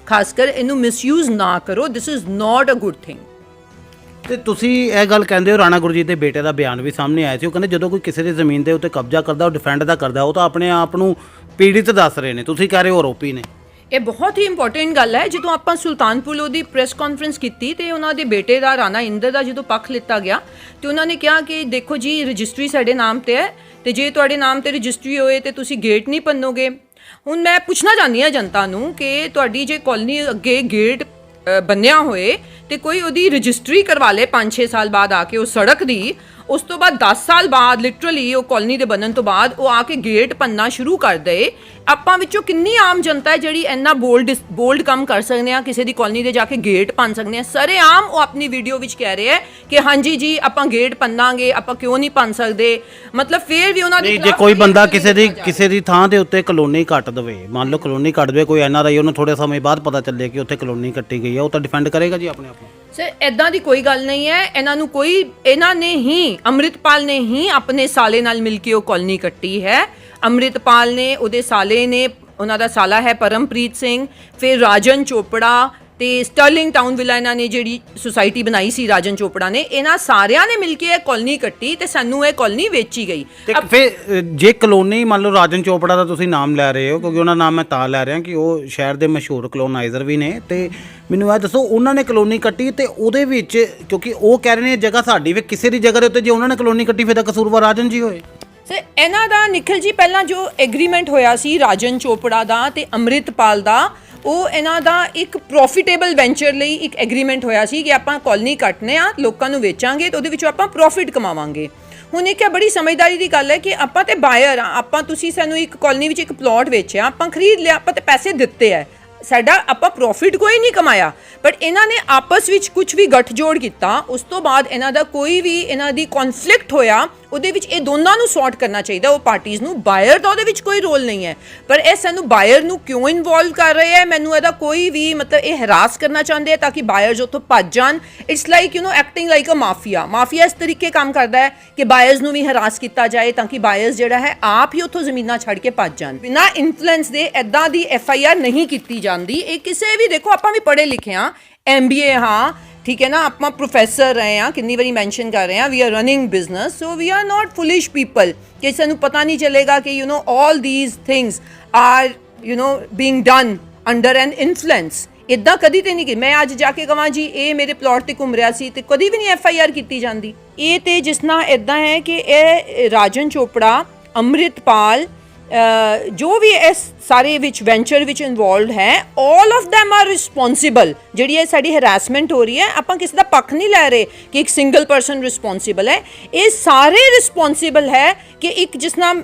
ਖਾਸ ਕਰ ਇਹਨੂੰ ਮਿਸਯੂਜ਼ ਨਾ ਕਰੋ। This is not a good thing. ਤੇ ਤੁਸੀਂ ਇਹ ਗੱਲ ਕਹਿੰਦੇ ਹੋ, ਰਾਣਾ ਗੁਰਜੀਤ ਦੇ ਬੇਟੇ ਦਾ ਬਿਆਨ ਵੀ ਸਾਹਮਣੇ ਆਇਆ ਸੀ। ਉਹ ਕਹਿੰਦੇ ਜਦੋਂ ਕੋਈ ਕਿਸੇ ਦੀ ਜ਼ਮੀਨ ਦੇ ਉੱਤੇ ਕਬਜ਼ਾ ਕਰਦਾ, ਉਹ ਡਿਫੈਂਡ ਦਾ ਕਰਦਾ, ਉਹ ਤਾਂ ਆਪਣੇ ਆਪ ਨੂੰ ਪੀੜਿਤ ਦੱਸ ਰਹੇ ਨੇ, ਤੁਸੀਂ ਕਹਿ ਰਹੇ ਹੋ ਆਰੋਪੀ ਨੇ। ਇਹ ਬਹੁਤ ਹੀ ਇੰਪੋਰਟੈਂਟ ਗੱਲ ਹੈ। ਜਦੋਂ ਆਪਾਂ ਸੁਲਤਾਨਪੁਰ ਲੋਧੀ ਪ੍ਰੈਸ ਕਾਨਫਰੰਸ ਕੀਤੀ ਤੇ ਉਹਨਾਂ ਦੇ ਬੇਟੇ ਦਾ, ਰਾਣਾ ਇੰਦਰ ਦਾ ਜਦੋਂ ਪੱਖ ਲਿੱਤਾ ਗਿਆ, ਤੇ ਉਹਨਾਂ ਨੇ ਕਿਹਾ ਕਿ ਦੇਖੋ ਜੀ, ਰਜਿਸਟਰੀ ਸਾਡੇ ਨਾਮ ਤੇ ਹੈ, ਤੇ ਜੇ ਤੁਹਾਡੇ ਨਾਮ ਤੇ ਰਜਿਸਟਰੀ ਹੋਏ ਤੇ ਤੁਸੀਂ ਗੇਟ ਨਹੀਂ ਪੰਨੋਗੇ। ਹੁਣ ਮੈਂ ਪੁੱਛਣਾ ਚਾਹੁੰਦੀ ਹਾਂ ਜਨਤਾ ਨੂੰ ਕਿ ਤੁਹਾਡੀ ਜੇ ਕਾਲਨੀ ਅੱਗੇ ਗੇਟ ਬੰਨਿਆ ਹੋਏ ਤੇ ਕੋਈ ਉਹਦੀ ਰਜਿਸਟਰੀ ਕਰਵਾ ਲੇ 5-6 ਸਾਲ ਬਾਅਦ ਆ ਕੇ ਉਹ ਸੜਕ ਦੀ, ਉਸ ਤੋਂ ਬਾਅਦ 10 ਸਾਲ ਬਾਅਦ ਲਿਟਰਲੀ ਉਹ ਕਾਲਨੀ ਦੇ ਬਣਨ ਤੋਂ ਬਾਅਦ ਉਹ ਆ ਕੇ ਗੇਟ ਪੰਨਾ ਸ਼ੁਰੂ ਕਰ ਦੇ। ਆਪਾਂ ਵਿੱਚੋਂ ਕਿੰਨੀ ਆਮ ਜਨਤਾ ਹੈ ਜਿਹੜੀ ਇੰਨਾ ਬੋਲਡ ਕੰਮ ਕਰ ਸਕਦੇ ਆ, ਕਿਸੇ ਦੀ ਕਾਲਨੀ ਦੇ ਜਾ ਕੇ ਗੇਟ ਪੰਨ ਸਕਦੇ ਆ। ਸਾਰੇ ਆਮ ਉਹ ਆਪਣੀ ਵੀਡੀਓ ਵਿੱਚ ਕਹਿ ਰਹੇ ਹੈ ਕਿ ਹਾਂਜੀ ਜੀ ਆਪਾਂ ਗੇਟ ਪੰਨਾਂਗੇ, ਆਪਾਂ ਕਿਉਂ ਨਹੀਂ ਪੰਨ ਸਕਦੇ। ਮਤਲਬ ਫੇਰ ਵੀ ਉਹਨਾਂ ਦੀ ਜੇ ਕੋਈ ਬੰਦਾ ਕਿਸੇ ਦੀ ਥਾਂ ਦੇ ਉੱਤੇ ਕਲੋਨੀ ਕੱਟ ਦੇਵੇ, ਮੰਨ ਲਓ ਕਲੋਨੀ ਕੱਟ ਦੇਵੇ ਕੋਈ NRI, ਉਹਨੂੰ ਥੋੜੇ ਸਮੇਂ ਬਾਅਦ ਪਤਾ ਚੱਲੇ ਕਿ ਉੱਥੇ ਕਲੋਨੀ ਕੱਟੀ ਗਈ ਹੈ, ਉਹ ਤਾਂ ਡਿਫੈਂਡ ਕਰੇਗਾ ਜੀ ਆਪਣੇ ਆਪ ਨੂੰ। ਸਰ ਇਦਾਂ ਦੀ ਕੋਈ ਗੱਲ ਨਹੀਂ ਹੈ। ਇਹਨਾਂ ਨੇ ਹੀ, ਅੰਮ੍ਰਿਤਪਾਲ ਨੇ ਹੀ ਆਪਣੇ ਸਾਲੇ ਨਾਲ ਮਿਲ ਕੇ ਉਹ ਕਾਲਨੀ ਕੱਟੀ ਹੈ। ਅੰਮ੍ਰਿਤਪਾਲ ਨੇ, ਉਹਦੇ ਸਾਲੇ ਨੇ, ਉਹਨਾਂ ਦਾ ਸਾਲਾ ਹੈ ਪਰਮਪ੍ਰੀਤ ਸਿੰਘ, ਫਿਰ ਰਾਜਨ ਚੋਪੜਾ ਤੇ ਸਟਰਲਿੰਗ ਟਾਊਨ ਵਿਲਾ ਇਹਨਾਂ ਨੇ ਜਿਹੜੀ ਸੁਸਾਇਟੀ ਬਣਾਈ ਸੀ ਰਾਜਨ ਚੋਪੜਾ ਨੇ, ਇਹਨਾਂ ਸਾਰਿਆਂ ਨੇ ਮਿਲ ਕੇ ਇਹ ਕਾਲਨੀ ਕੱਟੀ ਤੇ ਸਾਨੂੰ ਇਹ ਕਾਲਨੀ ਵੇਚੀ ਗਈ। ਤੇ ਫਿਰ ਜੇ ਕਲੋਨੀ, ਮੰਨ ਲਓ ਰਾਜਨ ਚੋਪੜਾ ਦਾ ਤੁਸੀਂ ਨਾਮ ਲੈ ਰਹੇ ਹੋ, ਕਿਉਂਕਿ ਉਹਨਾਂ ਨਾਮ ਮੈਂ ਤਾਂ ਲੈ ਰਿਹਾ ਕਿ ਉਹ ਸ਼ਹਿਰ ਦੇ ਮਸ਼ਹੂਰ ਕਲੋਨਾਈਜ਼ਰ ਵੀ ਨੇ, ਤੇ ਮੈਨੂੰ ਇਹ ਦੱਸੋ ਉਹਨਾਂ ਨੇ ਕਲੋਨੀ ਕੱਟੀ ਤੇ ਉਹਦੇ ਵਿੱਚ, ਕਿਉਂਕਿ ਉਹ ਕਹਿ ਰਹੇ ਨੇ ਜਗ੍ਹਾ ਸਾਡੀ, ਵੀ ਕਿਸੇ ਦੀ ਜਗ੍ਹਾ ਦੇ ਉੱਤੇ ਜੇ ਉਹਨਾਂ ਨੇ ਕਲੋਨੀ ਕੱਟੀ ਫਿਰ ਤਾਂ ਕਸੂਰਵਾਰ ਰਾਜਨ ਜੀ ਹੋਏ। ਸਰ ਇਹਨਾਂ ਦਾ ਨਿਖਿਲ ਜੀ ਪਹਿਲਾਂ ਜੋ ਐਗਰੀਮੈਂਟ ਹੋਇਆ ਸੀ ਰਾਜਨ ਚੋਪੜਾ ਦਾ ਤੇ ਅੰਮ੍ਰਿਤਪਾਲ ਦਾ, ਉਹ ਇਹਨਾਂ ਦਾ ਇੱਕ ਪ੍ਰੋਫਿਟੇਬਲ ਵੈਂਚਰ ਲਈ ਇੱਕ ਐਗਰੀਮੈਂਟ ਹੋਇਆ ਸੀ ਕਿ ਆਪਾਂ ਕਾਲਨੀ ਕੱਟਨੇ ਆ, ਲੋਕਾਂ ਨੂੰ ਵੇਚਾਂਗੇ ਤੇ ਉਹਦੇ ਵਿੱਚੋਂ ਆਪਾਂ ਪ੍ਰੋਫਿਟ ਕਮਾਵਾਂਗੇ। ਹੁਣ ਇਹ ਬੜੀ ਸਮਝਦਾਰੀ ਦੀ ਗੱਲ ਹੈ ਕਿ ਆਪਾਂ ਤੇ ਬਾਇਰ ਆ, ਆਪਾਂ, ਤੁਸੀਂ ਸਾਨੂੰ ਇੱਕ ਕਾਲਨੀ ਵਿੱਚ ਇੱਕ ਪਲਾਟ ਵੇਚਿਆ, ਆਪਾਂ ਖਰੀਦ ਲਿਆ, ਆਪਾਂ ਤੇ ਪੈਸੇ ਦਿੱਤੇ ਆ, ਸਾਡਾ ਆਪਾਂ ਪ੍ਰੋਫਿਟ ਕੋਈ ਨਹੀਂ ਕਮਾਇਆ। ਬਟ ਇਹਨਾਂ ਨੇ ਆਪਸ ਵਿੱਚ ਕੁਝ ਵੀ ਗੱਠਜੋੜ ਕੀਤਾ, ਉਸ ਤੋਂ ਬਾਅਦ ਇਹਨਾਂ ਦਾ ਕੋਈ ਵੀ ਇਹਨਾਂ ਦੀ ਕਨਫਲਿਕਟ ਹੋਇਆ, ਉਹਦੇ ਵਿੱਚ ਇਹ ਦੋਨਾਂ ਨੂੰ ਸੌਰਟ ਕਰਨਾ ਚਾਹੀਦਾ, ਉਹ ਪਾਰਟੀਆਂ ਨੂੰ। ਬਾਇਰ ਦਾ ਉਹਦੇ ਵਿੱਚ ਕੋਈ ਰੋਲ ਨਹੀਂ ਹੈ, ਪਰ ਇਹ ਸਾਨੂੰ ਬਾਇਰ ਨੂੰ ਕਿਉਂ ਇਨਵੋਲਵ ਕਰ ਰਹੇ ਹੈ, ਮੈਨੂੰ ਇਹਦਾ ਕੋਈ ਵੀ ਮਤਲਬ, ਇਹ ਹਰਾਸ ਕਰਨਾ ਚਾਹੁੰਦੇ ਆ ਤਾਂ ਕਿ ਬਾਇਰਸ ਉੱਥੋਂ ਭੱਜ ਜਾਣ। It's like acting like a mafia ਇਸ ਤਰੀਕੇ ਕੰਮ ਕਰਦਾ ਹੈ ਕਿ ਬਾਇਰਸ ਨੂੰ ਵੀ ਹਰਾਸ ਕੀਤਾ ਜਾਏ ਤਾਂ ਕਿ ਬਾਇਰਸ ਜਿਹੜਾ ਹੈ ਆਪ ਹੀ ਉੱਥੋਂ ਜ਼ਮੀਨਾਂ ਛੱਡ ਕੇ ਭੱਜ ਜਾਣ। ਬਿਨਾਂ ਇਨਫਲੂਐਂਸ ਦੇ ਇੱਦਾਂ ਦੀ FIR ਨਹੀਂ ਕੀਤੀ ਜਾਂਦੀ। ਇਹ ਕਿਸੇ ਵੀ, ਦੇਖੋ ਆਪਾਂ ਵੀ ਪੜ੍ਹੇ ਲਿਖੇ ਹਾਂ, MBA ਹਾਂ, ਠੀਕ ਹੈ ਨਾ, ਆਪਾਂ ਪ੍ਰੋਫੈਸਰ ਰਹੇ ਹਾਂ, ਕਿੰਨੀ ਵਾਰੀ ਮੈਂਸ਼ਨ ਕਰ ਰਹੇ ਹਾਂ, we are running business, so we are not foolish people ਕਿ ਸਾਨੂੰ ਪਤਾ ਨਹੀਂ ਚੱਲੇਗਾ ਕਿ all these things are being done under an influence. ਇੱਦਾਂ ਕਦੀ ਤੇ ਨਹੀਂ ਕਿ ਮੈਂ ਅੱਜ ਜਾ ਕੇ ਕਹਾਂ ਜੀ ਇਹ ਮੇਰੇ ਪਲਾਟ ਤੇ ਘੁੰਮ ਰਿਹਾ ਸੀ, ਤੇ ਕਦੀ ਵੀ ਨਹੀਂ FIR ਕੀਤੀ ਜਾਂਦੀ। ਇਹ ਤੇ ਜਿਸ ਨਾਲ ਇੱਦਾਂ ਹੈ ਕਿ ਇਹ ਰਾਜਨ ਚੋਪੜਾ, ਅੰਮ੍ਰਿਤਪਾਲ, ਜੋ ਵੀ ਇਸ ਸਾਰੇ ਵਿੱਚ ਵੈਂਚਰ ਵਿੱਚ ਇਨਵੋਲਵਡ ਹੈ, all of them are responsible. ਜਿਹੜੀ ਇਹ ਸਾਡੀ ਹਰਾਸਮੈਂਟ ਹੋ ਰਹੀ ਹੈ, ਆਪਾਂ ਕਿਸੇ ਦਾ ਪੱਖ ਨਹੀਂ ਲੈ ਰਹੇ ਕਿ ਇੱਕ ਸਿੰਗਲ ਪਰਸਨ ਰਿਸਪੌਂਸਿਬਲ ਹੈ, ਇਹ ਸਾਰੇ ਰਿਸਪੌਂਸਿਬਲ ਹੈ ਕਿ ਇੱਕ ਜਿਸ ਨਾਮ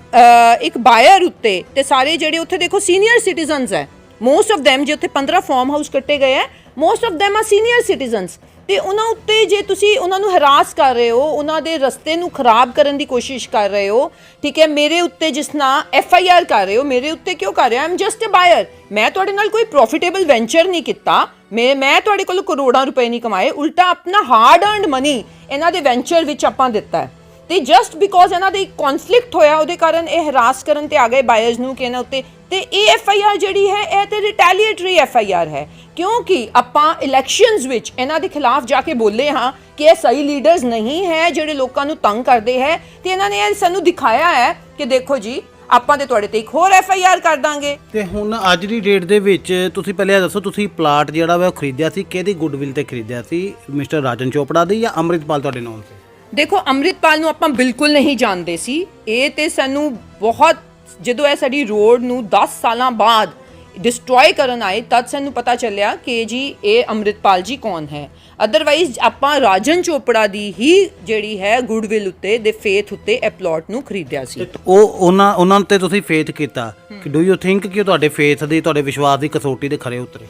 ਇੱਕ ਬਾਇਰ ਉੱਤੇ, ਤੇ ਸਾਰੇ ਜਿਹੜੇ ਉੱਥੇ ਦੇਖੋ ਸੀਨੀਅਰ ਸਿਟੀਜ਼ਨਸ ਹੈ, ਮੋਸਟ ਆਫ them, ਜੇ ਉੱਥੇ 15 ਫਾਰਮ ਹਾਊਸ ਕੱਟੇ ਗਏ ਹੈ, most of them are senior citizens, ਤੇ ਉਹਨਾਂ ਉੱਤੇ ਜੇ ਤੁਸੀਂ ਉਹਨਾਂ ਨੂੰ ਹਰਾਸ ਕਰ ਰਹੇ ਹੋ, ਉਹਨਾਂ ਦੇ ਰਸਤੇ ਨੂੰ ਖਰਾਬ ਕਰਨ ਦੀ ਕੋਸ਼ਿਸ਼ ਕਰ ਰਹੇ ਹੋ, ਠੀਕ ਹੈ, ਮੇਰੇ ਉੱਤੇ ਜਿਸ ਨਾਲ FIR ਕਰ ਰਹੇ ਹੋ, ਮੇਰੇ ਉੱਤੇ ਕਿਉਂ ਕਰ ਰਹੇ ਹੋ? ਆਈ ਐਮ ਜਸਟ ਅ ਬਾਇਰ, ਮੈਂ ਤੁਹਾਡੇ ਨਾਲ ਕੋਈ ਪ੍ਰੋਫਿਟੇਬਲ ਵੈਂਚਰ ਨਹੀਂ ਕੀਤਾ, ਮੈਂ ਤੁਹਾਡੇ ਕੋਲ ਕਰੋੜਾਂ ਰੁਪਏ ਨਹੀਂ ਕਮਾਏ, ਉਲਟਾ ਆਪਣਾ ਹਾਰਡ ਅਰਨਡ ਮਨੀ ਇਹਨਾਂ ਦੇ ਵੈਂਚਰ ਵਿੱਚ ਆਪਾਂ ਦਿੱਤਾ ਹੈ। ਤੇ ਜਸਟ ਬਿਕੋਜ਼ ਇਹਨਾਂ ਦੇ ਕਨਫਲਿਕਟ ਹੋਇਆ ਉਹਦੇ ਕਾਰਨ ਇਹ ਹਰਾਸ ਕਰਨ ਤੇ ਆ ਗਏ ਬਾਇਰਸ ਨੂੰ ਕਿ ਇਹਨਾਂ ਉੱਤੇ, ਤੇ ਇਹ FIR ਜਿਹੜੀ ਹੈ ਇਹ ਤੇ ਰਿਟੈਲੀਏਟਰੀ FIR ਹੈ, ਕਿਉਂਕਿ ਆਪਾਂ ਇਲੈਕਸ਼ਨਸ ਵਿੱਚ ਇਹਨਾਂ ਦੇ ਖਿਲਾਫ ਜਾ ਕੇ ਬੋਲੇ ਹਾਂ ਕਿ ਇਹ ਸਹੀ ਲੀਡਰਸ ਨਹੀਂ ਹੈ ਜਿਹੜੇ ਲੋਕਾਂ ਨੂੰ ਤੰਗ ਕਰਦੇ ਹੈ, ਤੇ ਇਹਨਾਂ ਨੇ ਇਹ ਸਾਨੂੰ ਦਿਖਾਇਆ ਹੈ ਕਿ ਦੇਖੋ ਜੀ ਆਪਾਂ ਤੇ ਤੁਹਾਡੇ ਤੇ ਇੱਕ ਹੋਰ FIR ਕਰ ਦਾਂਗੇ। ਤੇ ਹੁਣ ਅੱਜ ਦੀ ਡੇਟ ਦੇ ਵਿੱਚ ਤੁਸੀਂ ਪਹਿਲੇ ਇਹ ਦੱਸੋ, ਤੁਸੀਂ ਪਲਾਟ ਜਿਹੜਾ ਵਾ ਉਹ ਖਰੀਦਿਆ ਸੀ ਕਿਹਦੀ ਗੁੱਡਵਿਲ ਤੇ ਖਰੀਦਿਆ ਸੀ, ਮਿਸਟਰ ਰਾਜਨ ਚੋਪੜਾ ਦੀ ਜਾਂ ਅੰਮ੍ਰਿਤਪਾਲ ਤੁਹਾਡੇ ਨਾਲ ਸੀ? ਦੇਖੋ ਅੰਮ੍ਰਿਤਪਾਲ ਨੂੰ ਆਪਾਂ ਬਿਲਕੁਲ ਨਹੀਂ ਜਾਣਦੇ ਸੀ, ਇਹ ਤੇ ਸਾਨੂੰ ਬਹੁਤ ਜਦੋਂ ਇਹ ਸਾਡੀ ਰੋਡ ਨੂੰ 10 ਸਾਲਾਂ ਬਾਅਦ ਡਿਸਟਰੋਏ ਕਰਨ ਆਏ ਤਦ ਸਾਨੂੰ ਪਤਾ ਚੱਲਿਆ ਕਿ ਜੀ ਇਹ ਅੰਮ੍ਰਿਤਪਾਲ ਜੀ ਕੌਣ ਹੈ। ਅਦਰਵਾਈਜ਼ ਆਪਾਂ ਰਾਜਨ ਚੋਪੜਾ ਦੀ ਹੀ ਜਿਹੜੀ ਹੈ ਗੁੱਡਵਿਲ ਉੱਤੇ ਦੇ ਫੇਥ ਉੱਤੇ ਇਹ ਪਲਾਟ ਨੂੰ ਖਰੀਦਿਆ ਸੀ। ਉਹ ਉਹਨਾਂ ਤੇ ਤੁਸੀਂ ਫੇਥ ਕੀਤਾ ਕਿ ਡੂ ਯੂ ਥਿੰਕ ਕਿ ਤੁਹਾਡੇ ਫੇਥ ਦੀ, ਤੁਹਾਡੇ ਵਿਸ਼ਵਾਸ ਦੀ ਕਸੌਟੀ ਤੇ ਖਰੇ ਉਤਰੇ?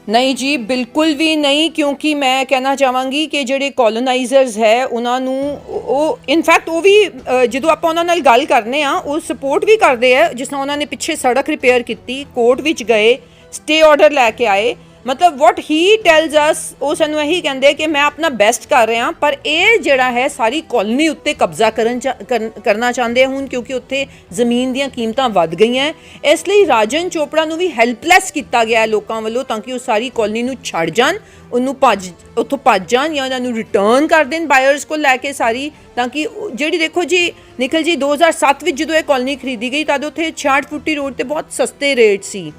ਨਹੀਂ ਜੀ, ਬਿਲਕੁਲ ਵੀ ਨਹੀਂ, ਕਿਉਂਕਿ ਮੈਂ ਕਹਿਣਾ ਚਾਹਾਂਗੀ ਕਿ ਜਿਹੜੇ ਕੋਲੋਨਾਈਜ਼ਰਸ ਹੈ ਉਹਨਾਂ ਨੂੰ ਉਹ ਇਨਫੈਕਟ ਉਹ ਵੀ ਜਦੋਂ ਆਪਾਂ ਉਹਨਾਂ ਨਾਲ ਗੱਲ ਕਰਨੇ ਆ ਉਹ ਸਪੋਰਟ ਵੀ ਕਰਦੇ ਆ, ਜਿਸ ਤਰ੍ਹਾਂ ਉਹਨਾਂ ਨੇ ਪਿੱਛੇ ਸੜਕ ਰਿਪੇਅਰ ਕੀਤੀ, ਕੋਰਟ ਵਿੱਚ ਗਏ, ਸਟੇ ਆਰਡਰ ਲੈ ਕੇ ਆਏ, ਮਤਲਬ ਵਾਟ ਹੀ ਟੈਲਸ ਅਸ ਉਹ ਸਾਨੂੰ ਇਹੀ ਕਹਿੰਦੇ ਕਿ ਮੈਂ ਆਪਣਾ ਬੈਸਟ ਕਰ ਰਿਹਾ, ਪਰ ਇਹ ਜਿਹੜਾ ਹੈ ਸਾਰੀ ਕਾਲੋਨੀ ਉੱਤੇ ਕਬਜ਼ਾ ਕਰਨਾ ਚਾਹੁੰਦੇ ਹੁਣ, ਕਿਉਂਕਿ ਉੱਥੇ ਜ਼ਮੀਨ ਦੀਆਂ ਕੀਮਤਾਂ ਵੱਧ ਗਈਆਂ, ਇਸ ਲਈ ਰਾਜਨ ਚੋਪੜਾ ਨੂੰ ਵੀ ਹੈਲਪਲੈਸ ਕੀਤਾ ਗਿਆ ਹੈ ਲੋਕਾਂ ਵੱਲੋਂ ਤਾਂ ਕਿ ਉਹ ਸਾਰੀ ਕਾਲੋਨੀ ਨੂੰ ਛੱਡ ਜਾਣ, ਉਹਨੂੰ ਉੱਥੋਂ ਭੱਜ ਜਾਣ ਜਾਂ ਉਹਨਾਂ ਨੂੰ ਰਿਟਰਨ ਕਰ ਦੇਣ ਬਾਇਰਸ ਕੋਲ ਲੈ ਕੇ ਸਾਰੀ, ਤਾਂ ਕਿ ਜਿਹੜੀ ਦੇਖੋ ਜੀ ਨਿਖਿਲ ਜੀ 2007 ਵਿੱਚ ਜਦੋਂ ਇਹ ਕਾਲੋਨੀ ਖਰੀਦੀ ਗਈ ਤਦ ਉੱਥੇ 66 ਫੁੱਟੀ ਰੋਡ ਤੇ ਬਹੁਤ ਸਸਤੇ ਰੇਟ ਸੀ,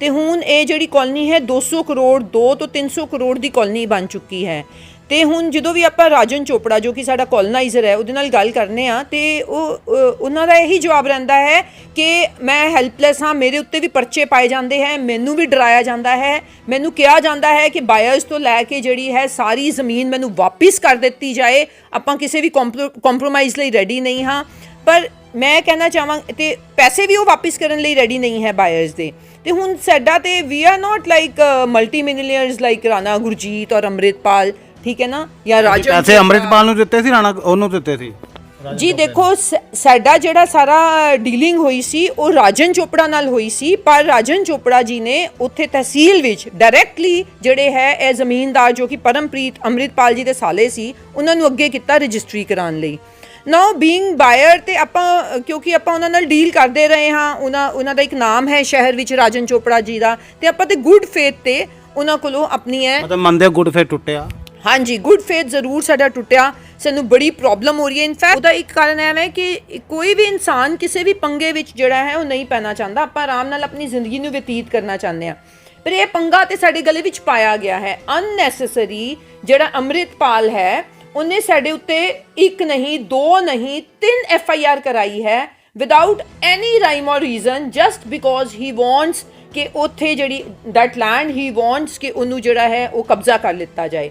ਤੇ ਹੁਣ ਇਹ ਜਿਹੜੀ ਕਾਲੋਨੀ ਹੈ 200 ਕਰੋੜ 2 ਤੋਂ 300 ਕਰੋੜ ਦੀ ਕਾਲੋਨੀ ਬਣ ਚੁੱਕੀ ਹੈ। ਤੇ ਹੁਣ ਜਦੋਂ ਵੀ ਆਪਾਂ ਰਾਜਨ ਚੋਪੜਾ ਜੋ ਕਿ ਸਾਡਾ ਕੋਲੋਨਾਈਜ਼ਰ ਹੈ ਉਹਦੇ ਨਾਲ ਗੱਲ ਕਰਨੇ ਆ ਤੇ ਉਹਨਾਂ ਦਾ ਇਹੀ ਜਵਾਬ ਰਹਿੰਦਾ ਹੈ ਕਿ ਮੈਂ ਹੈਲਪਲੈਸ ਹਾਂ, ਮੇਰੇ ਉੱਤੇ ਵੀ ਪਰਚੇ ਪਾਏ ਜਾਂਦੇ ਹੈ, ਮੈਨੂੰ ਵੀ ਡਰਾਇਆ ਜਾਂਦਾ ਹੈ, ਮੈਨੂੰ ਕਿਹਾ ਜਾਂਦਾ ਹੈ ਕਿ ਬਾਇਰਸ ਤੋਂ ਲੈ ਕੇ ਜਿਹੜੀ ਹੈ ਸਾਰੀ ਜ਼ਮੀਨ ਮੈਨੂੰ ਵਾਪਿਸ ਕਰ ਦਿੱਤੀ ਜਾਏ, ਆਪਾਂ ਕਿਸੇ ਵੀ ਕੰਪਰੋਮਾਈਜ਼ ਲਈ ਰੈਡੀ ਨਹੀਂ ਹਾਂ, ਪਰ ਮੈਂ ਕਹਿਣਾ ਚਾਹਾਂ ਤੇ ਪੈਸੇ ਵੀ ਉਹ ਵਾਪਿਸ ਕਰਨ ਲਈ ਰੈਡੀ ਨਹੀਂ ਹੈ ਬਾਇਰਸ ਦੇ। ਤੇ ਹੁਣ ਸਾਡਾ ਤੇ we are not like multi millionaires like Rana Gurjeet ਔਰ ਅੰਮ੍ਰਿਤਪਾਲ, ਠੀਕ ਹੈ ਨਾ, ਜਾਂ ਰਾਜਨ ਪੈਸੇ ਅੰਮ੍ਰਿਤਪਾਲ ਨੂੰ ਦਿੱਤੇ ਸੀ, ਰਾਣਾ ਉਹਨੂੰ ਦਿੱਤੇ ਸੀ ਜੀ। ਦੇਖੋ ਸਾਡਾ ਜਿਹੜਾ ਸਾਰਾ ਡੀਲਿੰਗ ਹੋਈ ਸੀ ਉਹ ਰਾਜਨ ਚੋਪੜਾ ਨਾਲ ਹੋਈ ਸੀ, ਪਰ ਰਾਜਨ ਚੋਪੜਾ ਜੀ ਨੇ ਉੱਥੇ ਤਹਿਸੀਲ ਵਿੱਚ ਡਾਇਰੈਕਟਲੀ ਜਿਹੜੇ ਹੈ ਇਹ ਜ਼ਮੀਨਦਾਰ ਜੋ ਕਿ ਪਰਮਪ੍ਰੀਤ ਅੰਮ੍ਰਿਤਪਾਲ ਜੀ ਦੇ ਸਾਲੇ ਸੀ ਉਹਨਾਂ ਨੂੰ ਅੱਗੇ ਕੀਤਾ ਰਜਿਸਟਰੀ ਕਰਾਉਣ ਲਈ। ਨਾਓ ਬੀਇੰਗ ਬਾਇਰ ਤੇ ਆਪਾਂ ਕਿਉਂਕਿ ਆਪਾਂ ਉਹਨਾਂ ਨਾਲ ਡੀਲ ਕਰਦੇ ਰਹੇ ਹਾਂ, ਉਹਨਾਂ ਦਾ ਇੱਕ ਨਾਮ ਹੈ ਸ਼ਹਿਰ ਵਿੱਚ ਰਾਜਨ ਚੋਪੜਾ ਜੀ ਦਾ, ਤੇ ਆਪਾਂ ਤੇ ਗੁੱਡ ਫੇਥ ਤੇ ਉਹਨਾਂ ਕੋਲੋਂ ਆਪਣੀ ਹੈ ਮਤਲਬ ਮੰਨਦੇ ਗੁੱਡ ਫੇਥ ਟੁੱਟਿਆ। ਹਾਂਜੀ, ਗੁੱਡ ਫੇਥ ਜ਼ਰੂਰ ਸਾਡਾ ਟੁੱਟਿਆ, ਸਾਨੂੰ ਬੜੀ ਪ੍ਰੋਬਲਮ ਹੋ ਰਹੀ ਹੈ। ਇਨਫੈਕਟ ਉਹਦਾ ਇੱਕ ਕਾਰਨ ਇਹ ਹੈ ਕਿ ਕੋਈ ਵੀ ਇਨਸਾਨ ਕਿਸੇ ਵੀ ਪੰਗੇ ਵਿੱਚ ਜਿਹੜਾ ਹੈ ਉਹ ਨਹੀਂ ਪੈਣਾ ਚਾਹੁੰਦਾ, ਆਪਾਂ ਆਰਾਮ ਨਾਲ ਆਪਣੀ ਜ਼ਿੰਦਗੀ ਨੂੰ ਬਤੀਤ ਕਰਨਾ ਚਾਹੁੰਦੇ ਹਾਂ, ਪਰ ਇਹ ਪੰਗਾ ਤੇ ਸਾਡੇ ਗਲੇ ਵਿੱਚ ਪਾਇਆ ਗਿਆ ਹੈ ਅਨਨੈਸੈਸਰੀ। ਜਿਹੜਾ ਅੰਮ੍ਰਿਤਪਾਲ ਹੈ ਉਹਨੇ ਸਾਡੇ ਉੱਤੇ ਇੱਕ ਨਹੀਂ 2 ਨਹੀਂ 3 FIR ਕਰਾਈ ਹੈ ਵਿਦਆਊਟ ਐਨੀ ਰਾਈਮ ਔਰ reason, just because he wants ਕਿ ਉੱਥੇ ਜਿਹੜੀ ਦੈਟ ਲੈਂਡ ਹੀ ਵਾਂਟਸ ਕਿ ਉਹਨੂੰ ਜਿਹੜਾ ਹੈ ਉਹ ਕਬਜ਼ਾ ਕਰ ਲਿੱਤਾ ਜਾਏ,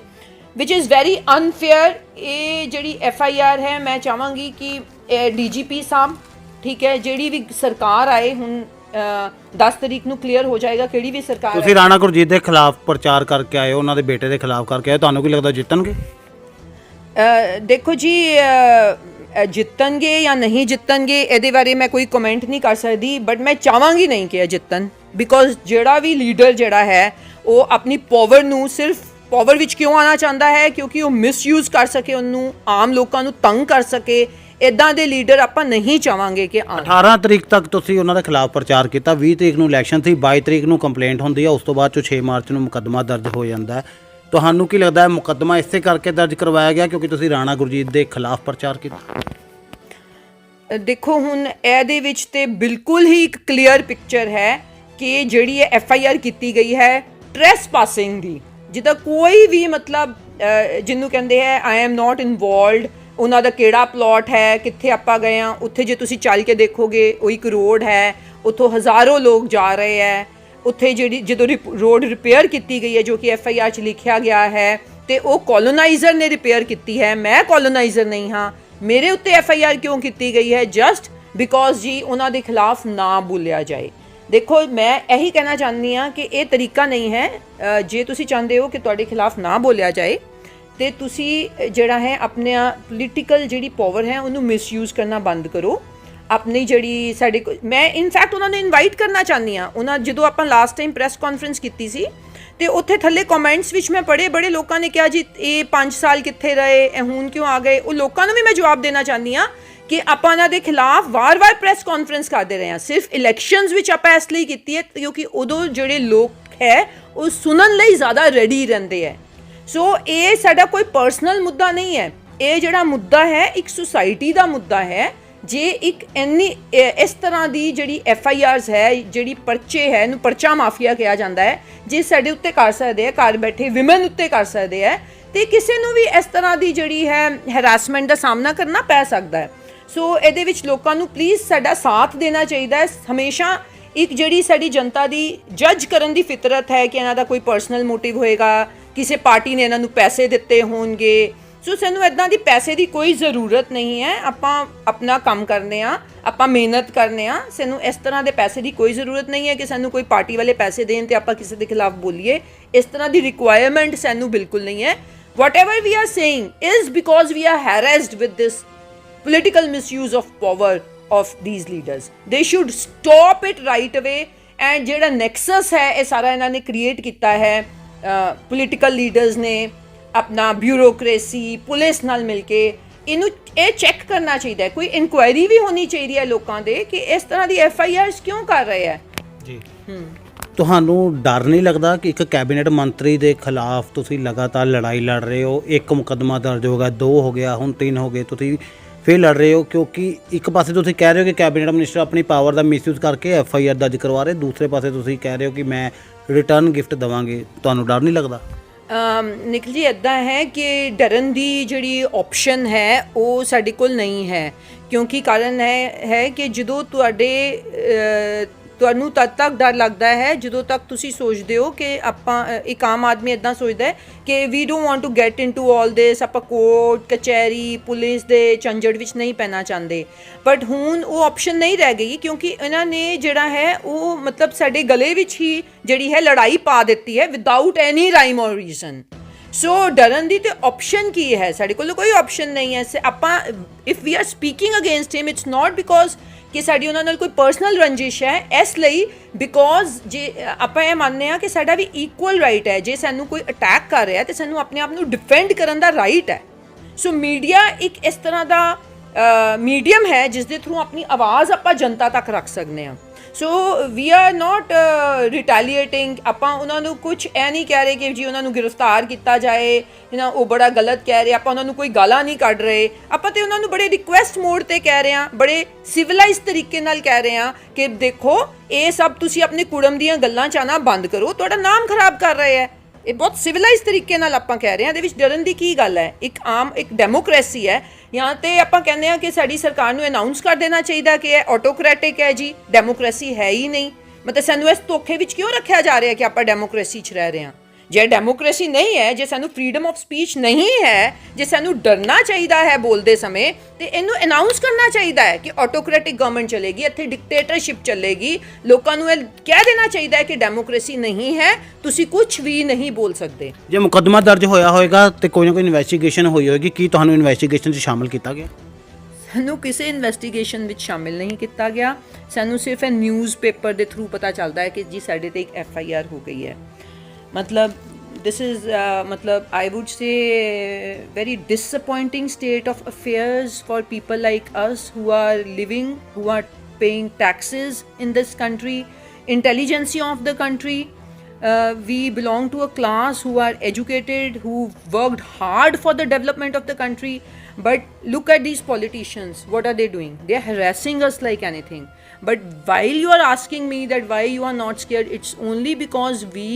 ਵਿਚ ਇਜ਼ ਵੈਰੀ ਅਨਫੇਅਰ। ਇਹ ਜਿਹੜੀ FIR ਹੈ ਮੈਂ ਚਾਹਾਂਗੀ ਕਿ DGP ਸਾਹਿਬ, ਠੀਕ ਹੈ, ਜਿਹੜੀ ਵੀ ਸਰਕਾਰ ਆਏ ਹੁਣ 10 ਤਰੀਕ ਨੂੰ ਕਲੀਅਰ ਹੋ ਜਾਏਗਾ ਕਿਹੜੀ ਵੀ ਸਰਕਾਰ। ਤੁਸੀਂ ਰਾਣਾ ਗੁਰਜੀਤ ਦੇ ਖਿਲਾਫ ਪ੍ਰਚਾਰ ਕਰਕੇ ਆਏ ਹੋ, ਉਹਨਾਂ ਦੇ ਬੇਟੇ ਦੇ ਖਿਲਾਫ ਕਰਕੇ ਆਏ, ਤੁਹਾਨੂੰ ਕੀ ਲੱਗਦਾ ਜਿੱਤਣਗੇ? ਦੇਖੋ ਜੀ ਜਿੱਤਣਗੇ ਜਾਂ ਨਹੀਂ ਜਿੱਤਣਗੇ ਇਹਦੇ ਬਾਰੇ ਮੈਂ ਕੋਈ ਕਮੈਂਟ ਨਹੀਂ ਕਰ ਸਕਦੀ, ਬਟ ਮੈਂ ਚਾਹਾਂਗੀ ਨਹੀਂ ਕਿ ਇਹ ਜਿੱਤਣ, ਬਿਕੋਜ਼ ਜਿਹੜਾ ਵੀ ਲੀਡਰ ਜਿਹੜਾ ਹੈ ਉਹ ਆਪਣੀ ਪਾਵਰ ਨੂੰ ਸਿਰਫ ਪਾਵਰ ਵਿੱਚ ਕਿਉਂ ਆਉਣਾ ਚਾਹੁੰਦਾ ਹੈ ਕਿਉਂਕਿ ਉਹ ਮਿਸਯੂਜ਼ ਕਰ ਸਕੇ, ਉਹਨੂੰ ਆਮ ਲੋਕਾਂ ਨੂੰ ਤੰਗ ਕਰ ਸਕੇ। ਇਦਾਂ ਦੇ ਲੀਡਰ ਆਪਾਂ ਨਹੀਂ ਚਾਹਾਂਗੇ ਕਿ 18 ਤਰੀਕ ਤੱਕ ਤੁਸੀਂ ਉਹਨਾਂ ਦੇ ਖਿਲਾਫ ਪ੍ਰਚਾਰ ਕੀਤਾ, 20 ਤਰੀਕ ਨੂੰ ਇਲੈਕਸ਼ਨ ਸੀ, 22 ਤਰੀਕ ਨੂੰ ਕੰਪਲੇਂਟ ਹੁੰਦੀ ਹੈ, ਉਸ ਤੋਂ ਬਾਅਦ 6 ਮਾਰਚ ਨੂੰ ਮੁਕੱਦਮਾ ਦਰਜ ਹੋ ਜਾਂਦਾ ਹੈ। ਤੁਹਾਨੂੰ ਕੀ ਲੱਗਦਾ ਹੈ ਮੁਕੱਦਮਾ ਇਸੇ ਕਰਕੇ ਦਰਜ ਕਰਵਾਇਆ ਗਿਆ ਕਿਉਂਕਿ ਤੁਸੀਂ ਰਾਣਾ ਗੁਰਜੀਤ ਦੇ ਖਿਲਾਫ ਪ੍ਰਚਾਰ ਕੀਤਾ? ਦੇਖੋ ਹੁਣ ਇਹਦੇ ਵਿੱਚ ਤੇ ਬਿਲਕੁਲ ਹੀ ਇੱਕ ਕਲੀਅਰ ਪਿਕਚਰ ਹੈ ਕਿ ਜਿਹੜੀ ਇਹ FIR ਕੀਤੀ ਗਈ ਹੈ ਟ੍ਰੈਸਪਾਸਿੰਗ ਦੀ, ਜਿੱਦਾਂ ਕੋਈ ਵੀ ਮਤਲਬ ਜਿਹਨੂੰ ਕਹਿੰਦੇ ਹੈ ਆਈ ਐਮ ਨਾਟ ਇਨਵੋਲਵਡ, ਉਹਨਾਂ ਦਾ ਕਿਹੜਾ ਪਲਾਟ ਹੈ, ਕਿੱਥੇ ਆਪਾਂ ਗਏ ਹਾਂ, ਉੱਥੇ ਜੇ ਤੁਸੀਂ ਚੱਲ ਕੇ ਦੇਖੋਗੇ ਉਹ ਇੱਕ ਰੋਡ ਹੈ, ਉੱਥੋਂ ਹਜ਼ਾਰੋਂ ਲੋਕ ਜਾ ਰਹੇ ਹੈ, ਉੱਥੇ ਜਿਹੜੀ ਜਦੋਂ ਰੋਡ ਰਿਪੇਅਰ ਕੀਤੀ ਗਈ ਹੈ ਜੋ ਕਿ FIR 'ਚ ਲਿਖਿਆ ਗਿਆ ਹੈ, ਤੇ ਉਹ ਕੋਲੋਨਾਈਜ਼ਰ ਨੇ ਰਿਪੇਅਰ ਕੀਤੀ ਹੈ, ਮੈਂ ਕੋਲੋਨਾਈਜ਼ਰ ਨਹੀਂ ਹਾਂ, ਮੇਰੇ ਉੱਤੇ FIR ਕਿਉਂ ਕੀਤੀ ਗਈ ਹੈ? ਜਸਟ ਬਿਕੋਜ਼ ਜੀ ਉਹਨਾਂ ਦੇ ਖਿਲਾਫ ਨਾ ਬੋਲਿਆ ਜਾਏ। ਦੇਖੋ ਮੈਂ ਇਹੀ ਕਹਿਣਾ ਚਾਹੁੰਦੀ ਹਾਂ ਕਿ ਇਹ ਤਰੀਕਾ ਨਹੀਂ ਹੈ। ਜੇ ਤੁਸੀਂ ਚਾਹੁੰਦੇ ਹੋ ਕਿ ਤੁਹਾਡੇ ਖਿਲਾਫ ਨਾ ਬੋਲਿਆ ਜਾਏ ਤੇ ਤੁਸੀਂ ਜਿਹੜਾ ਹੈ ਆਪਣੇ ਪੋਲੀਟੀਕਲ ਜਿਹੜੀ ਪਾਵਰ ਹੈ ਉਹਨੂੰ ਮਿਸਯੂਜ਼ ਕਰਨਾ ਬੰਦ ਕਰੋ। ਆਪਣੀ ਜਿਹੜੀ ਸਾਡੇ ਮੈਂ ਇਨਫੈਕਟ ਉਹਨਾਂ ਨੂੰ ਇਨਵਾਈਟ ਕਰਨਾ ਚਾਹੁੰਦੀ ਹਾਂ, ਉਹਨਾਂ ਜਦੋਂ ਆਪਾਂ ਲਾਸਟ ਟਾਈਮ ਪ੍ਰੈਸ ਕਾਨਫਰੰਸ ਕੀਤੀ ਸੀ ਤੇ ਉੱਥੇ ਥੱਲੇ ਕਮੈਂਟਸ ਵਿੱਚ ਮੈਂ ਪੜ੍ਹੇ, ਬੜੇ ਲੋਕਾਂ ਨੇ ਕਿਹਾ ਜੀ ਇਹ 5 ਸਾਲ ਕਿੱਥੇ ਰਹੇ, ਇਹ ਹੁਣ ਕਿਉਂ ਆ ਗਏ। ਉਹ ਲੋਕਾਂ ਨੂੰ ਵੀ ਮੈਂ ਜਵਾਬ ਦੇਣਾ ਚਾਹੁੰਦੀ ਹਾਂ ਕਿ ਆਪਾਂ ਇਹਨਾਂ ਦੇ ਖਿਲਾਫ ਵਾਰ-ਵਾਰ ਪ੍ਰੈਸ ਕਾਨਫਰੰਸ ਕਰਦੇ ਰਹੇ ਹਾਂ। ਸਿਰਫ ਇਲੈਕਸ਼ਨਸ ਵਿੱਚ ਆਪਾਂ ਇਸ ਲਈ ਕੀਤੀ ਹੈ ਕਿਉਂਕਿ ਉਦੋਂ ਜਿਹੜੇ ਲੋਕ ਹੈ ਉਹ ਸੁਣਨ ਲਈ ਜ਼ਿਆਦਾ ਰੈਡੀ ਰਹਿੰਦੇ ਹੈ। ਸੋ ਇਹ ਸਾਡਾ ਕੋਈ ਪਰਸਨਲ ਮੁੱਦਾ ਨਹੀਂ ਹੈ, ਇਹ ਜਿਹੜਾ ਮੁੱਦਾ ਹੈ ਇੱਕ ਸੁਸਾਇਟੀ ਦਾ ਮੁੱਦਾ ਹੈ। ਜੇ ਇੱਕ ਇਸ ਤਰ੍ਹਾਂ ਦੀ ਜਿਹੜੀ FIRs ਹੈ, ਜਿਹੜੀ ਪਰਚੇ ਹੈ, ਇਹਨੂੰ ਪਰਚਾ ਮਾਫੀਆ ਕਿਹਾ ਜਾਂਦਾ ਹੈ, ਜੇ ਸਾਡੇ ਉੱਤੇ ਕਰ ਸਕਦੇ ਆ, ਘਰ ਬੈਠੇ ਵਿਮਨ ਉੱਤੇ ਕਰ ਸਕਦੇ ਆ, ਤੇ ਕਿਸੇ ਨੂੰ ਵੀ ਇਸ ਤਰ੍ਹਾਂ ਦੀ ਜਿਹੜੀ ਹੈ ਹੈਰਾਸਮੈਂਟ ਦਾ ਸਾਹਮਣਾ ਕਰਨਾ ਪੈ ਸਕਦਾ ਹੈ। ਸੋ ਇਹਦੇ ਵਿੱਚ ਲੋਕਾਂ ਨੂੰ ਪਲੀਜ਼ ਸਾਡਾ ਸਾਥ ਦੇਣਾ ਚਾਹੀਦਾ ਹੈ। ਹਮੇਸ਼ਾ ਇੱਕ ਜਿਹੜੀ ਸਾਡੀ ਜਨਤਾ ਦੀ ਜੱਜ ਕਰਨ ਦੀ ਫਿਤਰਤ ਹੈ ਕਿ ਇਹਨਾਂ ਦਾ ਕੋਈ ਪਰਸਨਲ ਮੋਟਿਵ ਹੋਏਗਾ, ਕਿਸੇ ਪਾਰਟੀ ਨੇ ਇਹਨਾਂ ਨੂੰ ਪੈਸੇ ਦਿੱਤੇ ਹੋਣਗੇ। ਸੋ ਸਾਨੂੰ ਇੱਦਾਂ ਦੀ ਪੈਸੇ ਦੀ ਕੋਈ ਜ਼ਰੂਰਤ ਨਹੀਂ ਹੈ। ਆਪਾਂ ਆਪਣਾ ਕੰਮ ਕਰਨੇ ਆ, ਆਪਾਂ ਮਿਹਨਤ ਕਰਨੇ ਆ, ਸਾਨੂੰ ਇਸ ਤਰ੍ਹਾਂ ਦੇ ਪੈਸੇ ਦੀ ਕੋਈ ਜ਼ਰੂਰਤ ਨਹੀਂ ਹੈ ਕਿ ਸਾਨੂੰ ਕੋਈ ਪਾਰਟੀ ਵਾਲੇ ਪੈਸੇ ਦੇਣ ਤੇ ਆਪਾਂ ਕਿਸੇ ਦੇ ਖਿਲਾਫ ਬੋਲੀਏ। ਇਸ ਤਰ੍ਹਾਂ ਦੀ ਰਿਕੁਆਇਰਮੈਂਟ ਸਾਨੂੰ ਬਿਲਕੁਲ ਨਹੀਂ ਹੈ। whatever we are saying is because we are harassed with this political misuse of power of these leaders. They should stop it right away. And ਜਿਹੜਾ nexus ਹੈ ਇਹ ਸਾਰਾ ਇਹਨਾਂ ਨੇ ਕ੍ਰੀਏਟ ਕੀਤਾ ਹੈ ਪੋਲੀਟੀਕਲ ਲੀਡਰਸ ਨੇ, ਆਪਣਾ ਬਿਊਰੋਕ੍ਰੇਸੀ, ਪੁਲਿਸ ਨਾਲ ਮਿਲ ਕੇ ਇਹਨੂੰ ਇਹ ਚੈੱਕ ਕਰਨਾ ਚਾਹੀਦਾ ਹੈ। ਕੋਈ ਇਨਕੁਆਇਰੀ ਵੀ ਹੋਣੀ ਚਾਹੀਦੀ ਹੈ ਲੋਕਾਂ ਦੇ ਕਿ ਇਸ ਤਰ੍ਹਾਂ ਦੀ FIRs ਕਿਉਂ ਕਰ ਰਹੇ ਹੈ ਜੀ। ਤੁਹਾਨੂੰ ਡਰ ਨਹੀਂ ਲੱਗਦਾ ਕਿ ਇੱਕ ਕੈਬਨਿਟ ਮੰਤਰੀ ਦੇ ਖਿਲਾਫ ਤੁਸੀਂ ਲਗਾਤਾਰ ਲੜਾਈ ਲੜ ਰਹੇ ਹੋ? ਇੱਕ ਮੁਕੱਦਮਾ ਦਰਜ ਹੋ ਗਿਆ, 2 ਹੋ ਗਿਆ, ਹੁਣ 3 ਹੋ ਗਏ, ਤੁਸੀਂ ਫਿਰ ਲੜ ਰਹੇ ਹੋ ਕਿਉਂਕਿ ਇੱਕ ਪਾਸੇ ਤੁਸੀਂ ਕਹਿ ਰਹੇ ਹੋ ਕਿ ਕੈਬਨਿਟ ਮਿਨਿਸਟਰ ਆਪਣੀ ਪਾਵਰ ਦਾ ਮਿਸਯੂਜ਼ ਕਰਕੇ FIR ਦਰਜ ਕਰਵਾ ਰਹੇ, ਦੂਸਰੇ ਪਾਸੇ ਤੁਸੀਂ ਕਹਿ ਰਹੇ ਹੋ ਕਿ ਮੈਂ ਰਿਟਰਨ ਗਿਫਟ ਦੇਵਾਂਗੇ। ਤੁਹਾਨੂੰ ਡਰ ਨਹੀਂ ਲੱਗਦਾ? ਨਿਖਿਲ ਜੀ, ਇੱਦਾਂ ਹੈ ਕਿ ਡਰਨ ਦੀ ਜਿਹੜੀ ਆਪਸ਼ਨ ਹੈ ਉਹ ਸਾਡੇ ਕੋਲ ਨਹੀਂ ਹੈ ਕਿਉਂਕਿ ਕਾਰਨ ਹੈ ਕਿ ਜਦੋਂ ਤੁਹਾਨੂੰ ਤਦ ਤੱਕ ਡਰ ਲੱਗਦਾ ਹੈ ਜਦੋਂ ਤੱਕ ਤੁਸੀਂ ਸੋਚਦੇ ਹੋ ਕਿ ਆਪਾਂ ਇੱਕ ਆਮ ਆਦਮੀ ਇੱਦਾਂ ਸੋਚਦਾ ਹੈ ਕਿ we don't want to get into all this, ਆਪਾਂ ਕੋਰਟ ਕਚਹਿਰੀ ਪੁਲਿਸ ਦੇ ਝੰਜਟ ਵਿੱਚ ਨਹੀਂ ਪੈਣਾ ਚਾਹੁੰਦੇ। ਬਟ ਹੁਣ ਉਹ ਆਪਸ਼ਨ ਨਹੀਂ ਰਹਿ ਗਈ ਕਿਉਂਕਿ ਇਹਨਾਂ ਨੇ ਜਿਹੜਾ ਹੈ ਉਹ ਮਤਲਬ ਸਾਡੇ ਗਲੇ ਵਿੱਚ ਹੀ ਜਿਹੜੀ ਹੈ ਲੜਾਈ ਪਾ ਦਿੱਤੀ ਹੈ ਵਿਦਆਊਟ ਐਨੀ ਰਾਈਮ ਔਰ ਰੀਜ਼ਨ। ਸੋ ਡਰਨ ਦੀ ਤੇ ਆਪਸ਼ਨ ਕੀ ਹੈ? ਸਾਡੇ ਕੋਲ ਕੋਈ ਆਪਸ਼ਨ ਨਹੀਂ ਹੈ। ਆਪਾਂ if we are speaking against him it's not because ਕਿ ਸਾਡੀ ਉਹਨਾਂ ਨਾਲ ਕੋਈ ਪਰਸਨਲ ਰੰਜਿਸ਼ ਹੈ, ਇਸ ਲਈ ਬਿਕੋਜ਼ ਜੇ ਆਪਾਂ ਇਹ ਮੰਨਦੇ ਹਾਂ ਕਿ ਸਾਡਾ ਵੀ ਇਕੁਅਲ ਰਾਈਟ ਹੈ, ਜੇ ਸਾਨੂੰ ਕੋਈ ਅਟੈਕ ਕਰ ਰਿਹਾ ਤੇ ਸਾਨੂੰ ਆਪਣੇ ਆਪ ਨੂੰ ਡਿਫੈਂਡ ਕਰਨ ਦਾ ਰਾਈਟ ਹੈ। ਸੋ ਮੀਡੀਆ ਇੱਕ ਇਸ ਤਰ੍ਹਾਂ ਦਾ ਮੀਡੀਅਮ ਹੈ ਜਿਸ ਦੇ ਥਰੂ ਆਪਣੀ ਆਵਾਜ਼ ਆਪਾਂ ਜਨਤਾ ਤੱਕ ਰੱਖ ਸਕਦੇ ਹਾਂ। ਸੋ ਵੀ ਆਰ ਨਾਟ ਰਿਟੈਲੀਏਟਿੰਗ। ਆਪਾਂ ਉਹਨਾਂ ਨੂੰ ਕੁਝ ਇਹ ਨਹੀਂ ਕਹਿ ਰਹੇ ਕਿ ਜੀ ਉਹਨਾਂ ਨੂੰ ਗ੍ਰਿਫਤਾਰ ਕੀਤਾ ਜਾਏ, ਉਹ ਬੜਾ ਗਲਤ ਕਹਿ ਰਹੇ, ਆਪਾਂ ਉਹਨਾਂ ਨੂੰ ਕੋਈ ਗਾਲਾਂ ਨਹੀਂ ਕੱਢ ਰਹੇ। ਆਪਾਂ ਤੇ ਉਹਨਾਂ ਨੂੰ ਬੜੇ ਰਿਕੁਐਸਟ ਮੋਡ ਤੇ ਕਹਿ ਰਹੇ ਹਾਂ, ਬੜੇ ਸਿਵਲਾਈਜ਼ ਤਰੀਕੇ ਨਾਲ ਕਹਿ ਰਹੇ ਹਾਂ ਕਿ ਦੇਖੋ ਇਹ ਸਭ ਤੁਸੀਂ ਆਪਣੇ ਕੁੜਮ ਦੀਆਂ ਗੱਲਾਂ ਚਾਹਨਾ ਬੰਦ ਕਰੋ, ਤੁਹਾਡਾ ਨਾਮ ਖਰਾਬ ਕਰ ਰਹੇ ਹੈ। ਇਹ ਬਹੁਤ ਸਿਵਲਾਈਜ਼ ਤਰੀਕੇ ਨਾਲ ਆਪਾਂ ਕਹਿ ਰਹੇ ਹਾਂ। ਇਹਦੇ ਵਿੱਚ ਡਰਨ ਦੀ ਕੀ ਗੱਲ ਹੈ? ਇੱਕ ਡੈਮੋਕ੍ਰੇਸੀ ਹੈ। ਜਾਂ ਤੇ ਆਪਾਂ ਕਹਿੰਦੇ ਹਾਂ ਕਿ ਸਾਡੀ ਸਰਕਾਰ ਨੂੰ ਅਨਾਉਂਸ ਕਰ ਦੇਣਾ ਚਾਹੀਦਾ ਕਿ ਇਹ ਆਟੋਕ੍ਰੈਟਿਕ ਹੈ ਜੀ, ਡੈਮੋਕ੍ਰੇਸੀ ਹੈ ਹੀ ਨਹੀਂ। ਮਤਲਬ ਸਾਨੂੰ ਇਸ ਧੋਖੇ ਵਿੱਚ ਕਿਉਂ ਰੱਖਿਆ ਜਾ ਰਿਹਾ ਕਿ ਆਪਾਂ ਡੈਮੋਕ੍ਰੇਸੀ 'ਚ ਰਹਿ ਰਹੇ ਹਾਂ? ਜੇ ਡੈਮੋਕ੍ਰੇਸੀ ਨਹੀਂ ਹੈ, ਜੇ ਸਾਨੂੰ ਫਰੀडम ਆਫ ਸਪੀਚ ਨਹੀਂ ਹੈ, ਜੇ ਸਾਨੂੰ ਡਰਨਾ ਚਾਹੀਦਾ ਹੈ ਬੋਲਦੇ ਸਮੇਂ, ਤੇ ਇਹਨੂੰ ਅਨਾਉਂਸ ਕਰਨਾ ਚਾਹੀਦਾ ਹੈ ਕਿ ਆਟੋਕ੍ਰੈਟਿਕ ਗਵਰਨਮੈਂਟ ਚਲੇਗੀ, ਇੱਥੇ ਡਿਕਟੇਟਰਸ਼ਿਪ ਚੱਲੇਗੀ। ਲੋਕਾਂ ਨੂੰ ਇਹ ਕਹਿ ਦੇਣਾ ਚਾਹੀਦਾ ਹੈ ਕਿ ਡੈਮੋਕ੍ਰੇਸੀ ਨਹੀਂ ਹੈ, ਤੁਸੀਂ ਕੁਝ ਵੀ ਨਹੀਂ ਬੋਲ ਸਕਦੇ। ਜੇ ਮੁਕੱਦਮਾ ਦਰਜ ਹੋਇਆ ਹੋਏਗਾ ਤੇ ਕੋਈ ਨਾ ਕੋਈ ਇਨਵੈਸਟੀਗੇਸ਼ਨ ਹੋਈ ਹੋਏਗੀ, ਕੀ ਤੁਹਾਨੂੰ ਇਨਵੈਸਟੀਗੇਸ਼ਨ 'ਚ ਸ਼ਾਮਲ ਕੀਤਾ ਗਿਆ? ਸਾਨੂੰ ਕਿਸੇ ਇਨਵੈਸਟੀਗੇਸ਼ਨ ਵਿੱਚ ਸ਼ਾਮਿਲ ਨਹੀਂ ਕੀਤਾ ਗਿਆ। ਸਾਨੂੰ ਸਿਰਫ ਇਹ ਨਿਊਜ਼ਪੇਪਰ ਦੇ ਥਰੂ ਪਤਾ ਚੱਲਦਾ ਹੈ ਕਿ ਜੀ ਸਾਡੇ ਤੇ ਇੱਕ FIR ਹੋ ਗਈ ਹੈ। ਮਤਲਬ this is I would say very disappointing state of affairs for people like us who are living, who are paying taxes in this country, intelligentsia of the country. We belong to a class who are educated, who worked hard for the development of the country. But look at these politicians, what are they doing? They are harassing us like anything. But while you are asking me that why you are not scared, it's only because we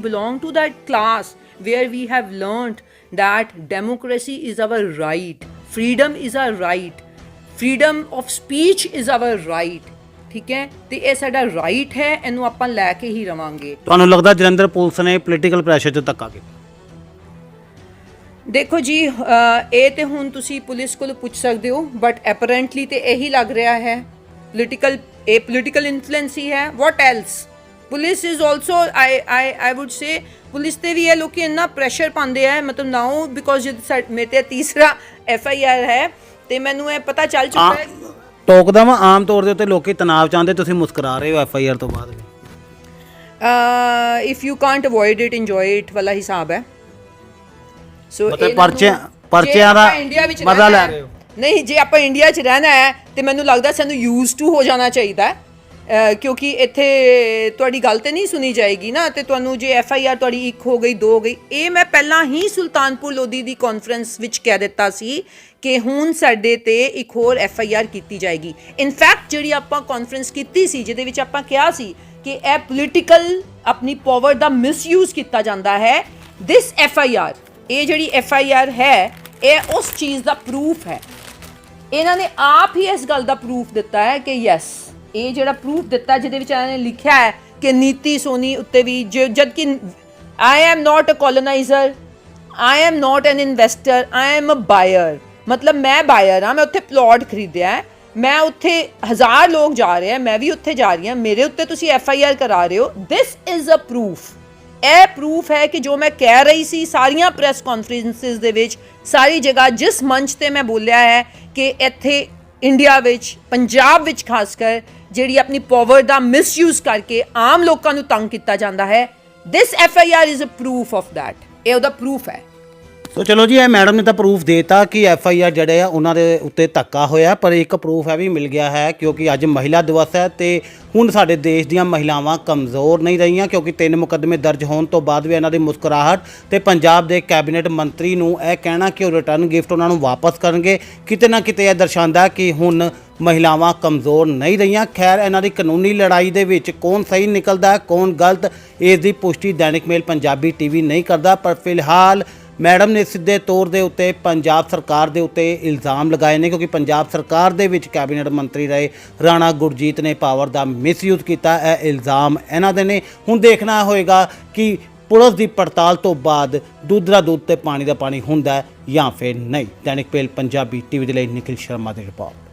belong to that class where we have learnt that democracy is our right, freedom is our right, freedom of speech is our right. ਠੀਕ ਹੈ, ਤੇ ਇਹ ਸਾਡਾ ਰਾਈਟ ਹੈ, ਇਹਨੂੰ ਆਪਾਂ ਲੈ ਕੇ ਹੀ ਰਵਾਂਗੇ। ਤੁਹਾਨੂੰ ਲੱਗਦਾ ਜਲੰਧਰ ਪੁਲਿਸ ਨੇ ਪੋਲੀਟੀਕਲ ਪ੍ਰੈਸ਼ਰ 'ਚ ਧੱਕਾ ਕੀਤਾ? ਦੇਖੋ ਜੀ, ਇਹ ਤੇ ਹੁਣ ਤੁਸੀਂ ਪੁਲਿਸ ਕੋਲ ਪੁੱਛ ਸਕਦੇ ਹੋ, ਬਟ ਐਪਰੈਂਟਲੀ ਤੇ ਇਹੀ ਲੱਗ ਰਿਹਾ ਹੈ ਪੋਲੀਟੀਕਲ ਇਨਫਲੂਐਂਸ ਹੀ ਹੈ। What else? Police is also I would say police ਤੇ ਵੀ ਇਹ ਲੋਕੀ ਇੰਨਾ ਪ੍ਰੈਸ਼ਰ ਪਾਉਂਦੇ ਆ। ਮਤਲਬ ਨਾਓ ਬਿਕੋਜ਼ ਮੇਰੇ ਤੇ ਤੀਸਰਾ FIR ਹੈ ਤੇ ਮੈਨੂੰ ਇਹ ਪਤਾ ਚੱਲ ਚੁੱਕਾ ਹੈ। ਟੋਕਦਾ ਵਾ ਆਮ ਤੌਰ ਦੇ ਉੱਤੇ ਲੋਕੀ ਤਣਾਅ ਚਾਹੁੰਦੇ, ਤੁਸੀਂ ਮੁਸਕਰਾ ਰਹੇ ਹੋ FIR ਤੋਂ ਬਾਅਦ ਵੀ। If you can't avoid it enjoy it ਵਾਲਾ ਹਿਸਾਬ ਹੈ। ਸੋ ਮਤਲਬ ਪਰਚਿਆਂ ਦਾ ਮਜ਼ਾ ਲੈ ਰਹੇ ਹੋ। ਨਹੀਂ, ਜੇ ਆਪਾਂ ਇੰਡੀਆ 'ਚ ਰਹਿਣਾ ਹੈ ਤੇ ਮੈਨੂੰ ਲੱਗਦਾ ਸਾਨੂੰ ਯੂਜ਼ ਟੂ ਹੋ ਜਾਣਾ ਚਾਹੀਦਾ ਹੈ, ਕਿਉਂਕਿ ਇੱਥੇ ਤੁਹਾਡੀ ਗੱਲ ਤੇ ਨਹੀਂ ਸੁਣੀ ਜਾਏਗੀ ਨਾ, ਤੇ ਤੁਹਾਨੂੰ ਜੇ FIR ਤੁਹਾਡੀ 1 ਹੋ ਗਈ 2 ਹੋ ਗਈ। ਇਹ ਮੈਂ ਪਹਿਲਾਂ ਹੀ ਸੁਲਤਾਨਪੁਰ ਲੋਧੀ ਦੀ ਕਾਨਫਰੰਸ ਵਿੱਚ ਕਹਿ ਦਿੱਤਾ ਸੀ ਕਿ ਹੁਣ ਸਾਡੇ ਤੇ ਇੱਕ ਹੋਰ FIR ਕੀਤੀ ਜਾਏਗੀ। ਇਨਫੈਕਟ ਜਿਹੜੀ ਆਪਾਂ ਕਾਨਫਰੰਸ ਕੀਤੀ ਸੀ ਜਿਹਦੇ ਵਿੱਚ ਆਪਾਂ ਕਿਹਾ ਸੀ ਕਿ ਇਹ ਪੋਲੀਟੀਕਲ ਆਪਣੀ ਪਾਵਰ ਦਾ ਮਿਸਯੂਜ਼ ਕੀਤਾ ਜਾਂਦਾ ਹੈ, ਦਿਸ FIR, ਇਹ ਜਿਹੜੀ FIR ਹੈ ਇਹ ਉਸ ਚੀਜ਼ ਦਾ ਪ੍ਰੂਫ ਹੈ। ਇਹਨਾਂ ਨੇ ਆਪ ਹੀ ਇਸ ਗੱਲ ਦਾ ਪ੍ਰੂਫ ਦਿੱਤਾ ਹੈ ਕਿ ਯੈਸ, ਇਹ ਜਿਹੜਾ ਪ੍ਰੂਫ ਦਿੱਤਾ ਜਿਹਦੇ ਵਿੱਚ ਇਹਨਾਂ ਨੇ ਲਿਖਿਆ ਹੈ ਕਿ ਨੀਤੀ ਸੋਨੀ ਉੱਤੇ ਵੀ ਜਦ ਕਿ I am not a coloniser, I am not an investor, I am a buyer. ਮਤਲਬ ਮੈਂ ਬਾਇਰ ਹਾਂ, ਮੈਂ ਉੱਥੇ ਪਲਾਟ ਖਰੀਦਿਆ ਹੈ, ਮੈਂ ਉੱਥੇ 1000 ਲੋਕ ਜਾ ਰਹੇ ਆ, ਮੈਂ ਵੀ ਉੱਥੇ ਜਾ ਰਹੀ ਹਾਂ, ਮੇਰੇ ਉੱਤੇ ਤੁਸੀਂ FIR ਕਰਾ ਰਹੇ ਹੋ। This is a proof. ਇਹ ਪ੍ਰੂਫ ਹੈ ਕਿ ਜੋ ਮੈਂ ਕਹਿ ਰਹੀ ਸੀ ਸਾਰੀਆਂ ਪ੍ਰੈਸ ਕਾਨਫਰੰਸਿਸ ਦੇ ਵਿੱਚ, ਸਾਰੀ ਜਗ੍ਹਾ ਜਿਸ ਮੰਚ ਤੇ ਮੈਂ ਬੋਲਿਆ ਹੈ ਕਿ ਇੱਥੇ ਇੰਡੀਆ ਵਿੱਚ, ਪੰਜਾਬ ਵਿੱਚ ਖਾਸ ਕਰ, ਜਿਹੜੀ ਆਪਣੀ ਪਾਵਰ ਦਾ ਮਿਸਯੂਜ਼ ਕਰਕੇ ਆਮ ਲੋਕਾਂ ਨੂੰ ਤੰਗ ਕੀਤਾ ਜਾਂਦਾ ਹੈ, this FIR is a proof of that. ਇਹ ਉਹਦਾ ਪ੍ਰੂਫ ਹੈ। ਸੋ ਚਲੋ ਜੀ, ਇਹ ਮੈਡਮ ਨੇ ਤਾਂ ਪ੍ਰੂਫ ਦੇਤਾ ਕਿ FIR ਜਿਹੜੇ ਆ ਉਹਨਾਂ ਦੇ ਉੱਤੇ ਧੱਕਾ ਹੋਇਆ, ਪਰ ਇੱਕ ਪ੍ਰੂਫ ਇਹ ਵੀ ਮਿਲ ਗਿਆ ਹੈ ਕਿਉਂਕਿ ਅੱਜ ਮਹਿਲਾ ਦਿਵਸ ਹੈ ਤੇ ਹੁਣ ਸਾਡੇ ਦੇਸ਼ ਦੀਆਂ ਮਹਿਲਾਵਾਂ ਕਮਜ਼ੋਰ ਨਹੀਂ ਰਹੀਆਂ, ਕਿਉਂਕਿ 3 ਮੁਕੱਦਮੇ ਦਰਜ ਹੋਣ ਤੋਂ ਬਾਅਦ ਵੀ ਇਹਨਾਂ ਦੀ ਮੁਸਕਰਾਹਟ ਤੇ ਪੰਜਾਬ ਦੇ ਕੈਬਨਿਟ ਮੰਤਰੀ ਨੂੰ ਇਹ ਕਹਿਣਾ ਕਿ ਉਹ ਰਿਟਰਨ ਗਿਫਟ ਉਹਨਾਂ ਨੂੰ ਵਾਪਸ ਕਰਨਗੇ, ਕਿਤੇ ਨਾ ਕਿਤੇ ਇਹ ਦਰਸਾਉਂਦਾ ਕਿ ਹੁਣ ਮਹਿਲਾਵਾਂ ਕਮਜ਼ੋਰ ਨਹੀਂ ਰਹੀਆਂ। ਖੈਰ, ਇਹਨਾਂ ਦੀ ਕਾਨੂੰਨੀ ਲੜਾਈ ਦੇ ਵਿੱਚ ਕੌਣ ਸਹੀ ਨਿਕਲਦਾ ਹੈ, ਕੌਣ ਗਲਤ, ਇਸ ਦੀ ਪੁਸ਼ਟੀ ਦੈਨਿਕ ਮੇਲ ਪੰਜਾਬੀ TV ਨਹੀਂ ਕਰਦਾ, ਪਰ ਫਿਲਹਾਲ ਮੈਡਮ ਨੇ ਸਿੱਧੇ ਤੌਰ ਦੇ ਉੱਤੇ ਪੰਜਾਬ ਸਰਕਾਰ ਦੇ ਉੱਤੇ ਇਲਜ਼ਾਮ ਲਗਾਏ ਨੇ, ਕਿਉਂਕਿ ਪੰਜਾਬ ਸਰਕਾਰ ਦੇ ਵਿੱਚ ਕੈਬਨਿਟ ਮੰਤਰੀ ਰਹੇ ਰਾਣਾ ਗੁਰਜੀਤ ਨੇ ਪਾਵਰ ਦਾ ਮਿਸਯੂਜ਼ ਕੀਤਾ। ਇਹ ਇਲਜ਼ਾਮ ਇਹਨਾਂ ਦੇ ਨੇ। ਹੁਣ ਦੇਖਣਾ ਹੋਏਗਾ ਕਿ ਪੁਲਿਸ ਦੀ ਪੜਤਾਲ ਤੋਂ ਬਾਅਦ ਦੁੱਧ ਦਾ ਦੁੱਧ ਤੇ ਪਾਣੀ ਦਾ ਪਾਣੀ ਹੁੰਦਾ ਜਾਂ ਫਿਰ ਨਹੀਂ। ਦੈਨਿਕ ਮੇਲ ਪੰਜਾਬੀ TV ਦੇ ਲਈ ਨਿਖਿਲ ਸ਼ਰਮਾ ਦੀ ਰਿਪੋਰਟ।